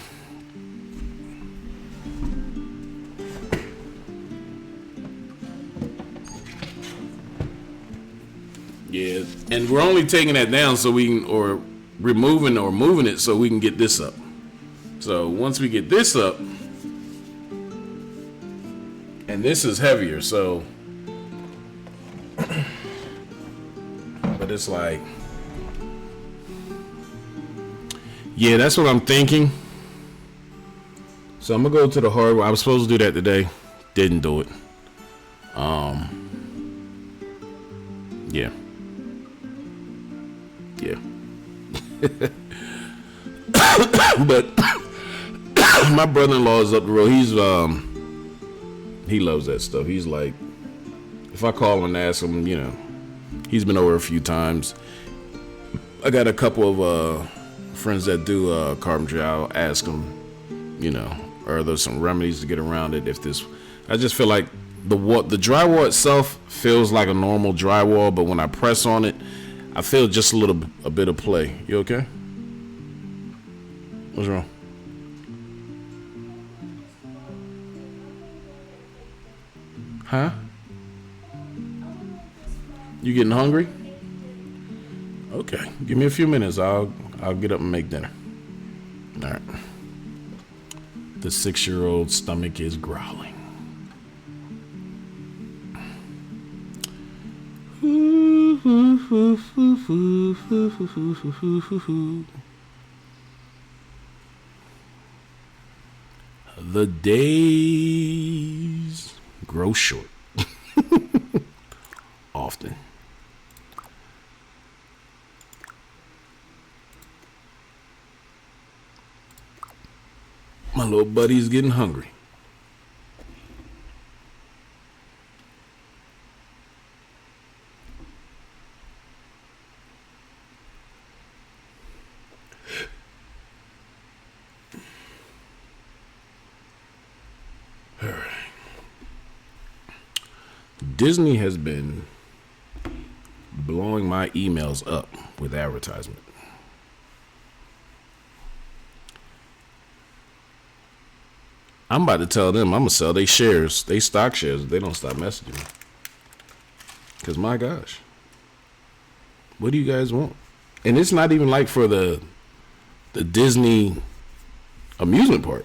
A: Yeah, and we're only taking that down so we can, or removing or moving it so we can get this up. So once we get this up, and this is heavier, so, but it's like, yeah, that's what I'm thinking. So I'm gonna go to the hardware. I was supposed to do that today, didn't do it. Yeah. Yeah. But my brother-in-law is up the road. He loves that stuff. He's like, if I call him and ask him, he's been over a few times. I got a couple of friends that do carpentry, I'll ask them, are there some remedies to get around it? I just feel like the drywall itself feels like a normal drywall, but when I press on it, I feel just a bit of play. You okay? What's wrong? Huh? You getting hungry? Okay, give me a few minutes. I'll get up and make dinner. All right. The 6-year-old stomach is growling. The days grow short. Often. My little buddy's getting hungry. All right. Disney has been blowing my emails up with advertisement. I'm about to tell them I'm gonna sell their shares, they stock shares, if they don't stop messaging me. Cause my gosh, what do you guys want? And it's not even like for the Disney amusement park.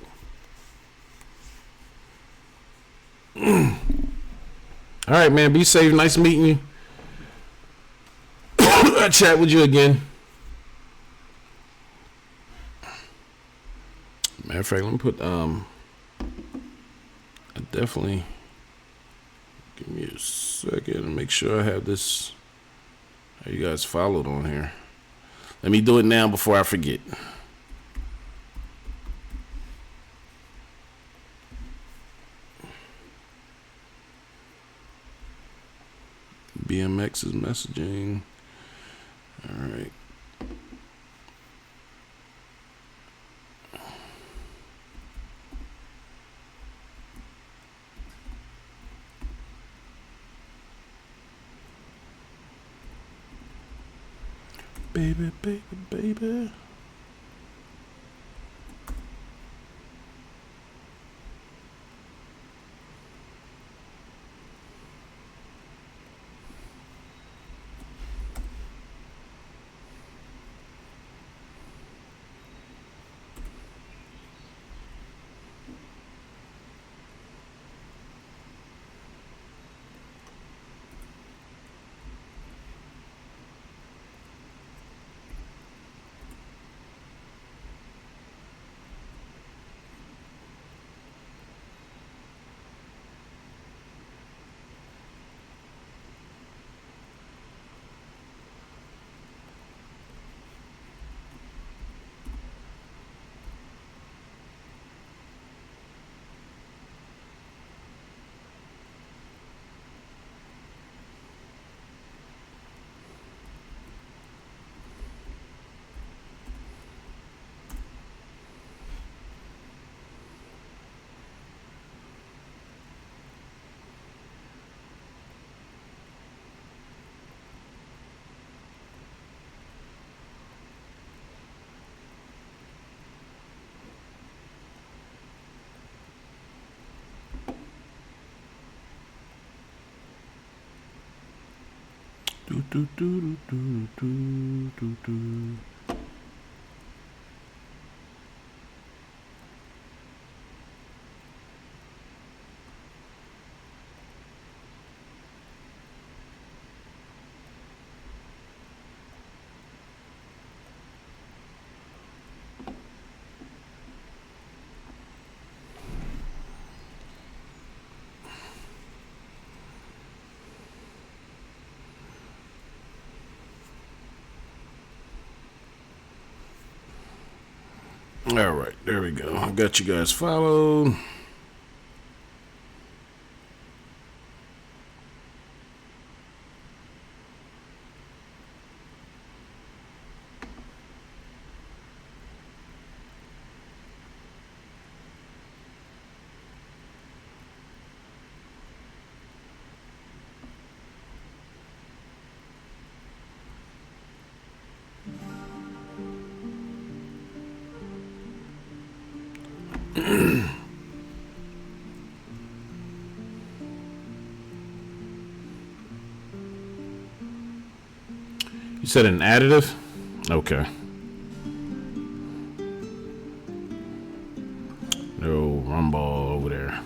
A: All right, man. Be safe. Nice meeting you. I'll chat with you again. Matter of fact, let me put I definitely give me a second and make sure I have this. How you guys followed on here? Let me do it now before I forget. BMX is messaging. All right. Baby, baby, baby. Do, do, do, do, do, do, do. All right, there we go. I got you guys followed. You said an additive? Okay. No Rumble over there.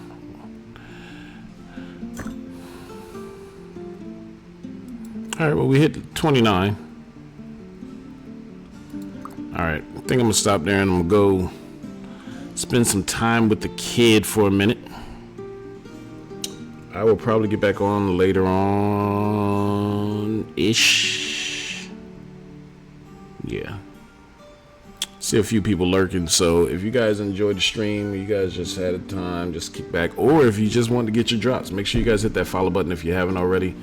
A: All right, well, we hit 29. All right, I think I'm gonna stop there and I'm gonna go spend some time with the kid for a minute. I will probably get back on later on ish. Yeah. See a few people lurking, so if you guys enjoyed the stream, you guys just had a time, just kick back, or if you just want to get your drops, make sure you guys hit that follow button if you haven't already.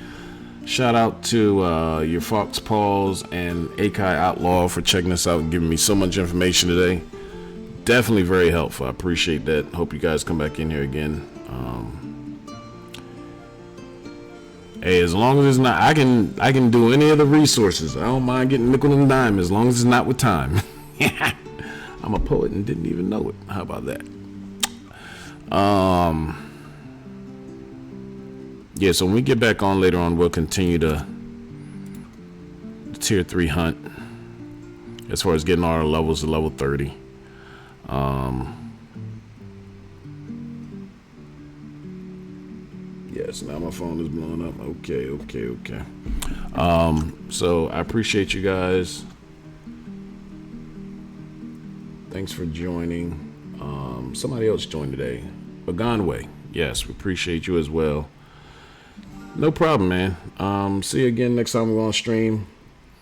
A: Shout out to your Fox Pauls and Akai Outlaw for checking us out and giving me so much information today. Definitely very helpful. I appreciate that. Hope you guys come back in here again. Hey, as long as it's not, I can do any of the resources. I don't mind getting nickel and dime as long as it's not with time. I'm a poet and didn't even know it. How about that? Yeah, so when we get back on later on, we'll continue the tier 3 hunt as far as getting all our levels to level 30. Yes, now my phone is blowing up. Okay. So I appreciate you guys. Thanks for joining. Somebody else joined today. Baganway. Yes, we appreciate you as well. No problem, man. See you again next time we're on stream.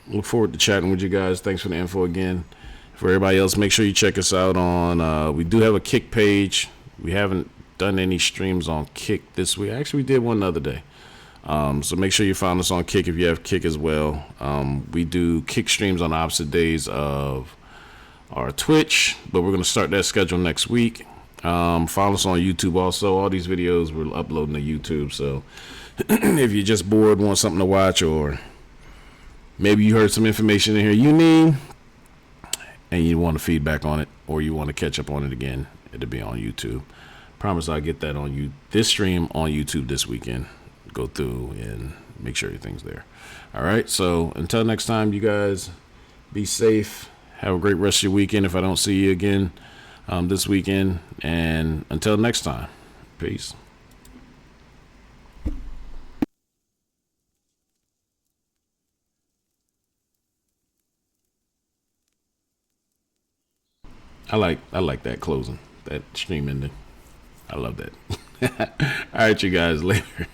A: Look forward to chatting with you guys. Thanks for the info again. For everybody else, make sure you check us out on, we do have a Kick page. We haven't done any streams on Kick this week. Actually, we did one the other day. So make sure you find us on Kick if you have Kick as well. We do Kick streams on opposite days of our Twitch, but we're going to start that schedule next week. Follow us on YouTube also. All these videos we're uploading to YouTube, so if you're just bored, want something to watch, or maybe you heard some information in here you need and you want to feedback on it, or you want to catch up on it again, it'll be on YouTube. Promise I'll get that on you, this stream on YouTube this weekend. Go through and make sure everything's there. All right, so until next time, you guys be safe. Have a great rest of your weekend if I don't see you again this weekend. And until next time, peace. I like that closing, that stream ending. I love that. All right, you guys, later.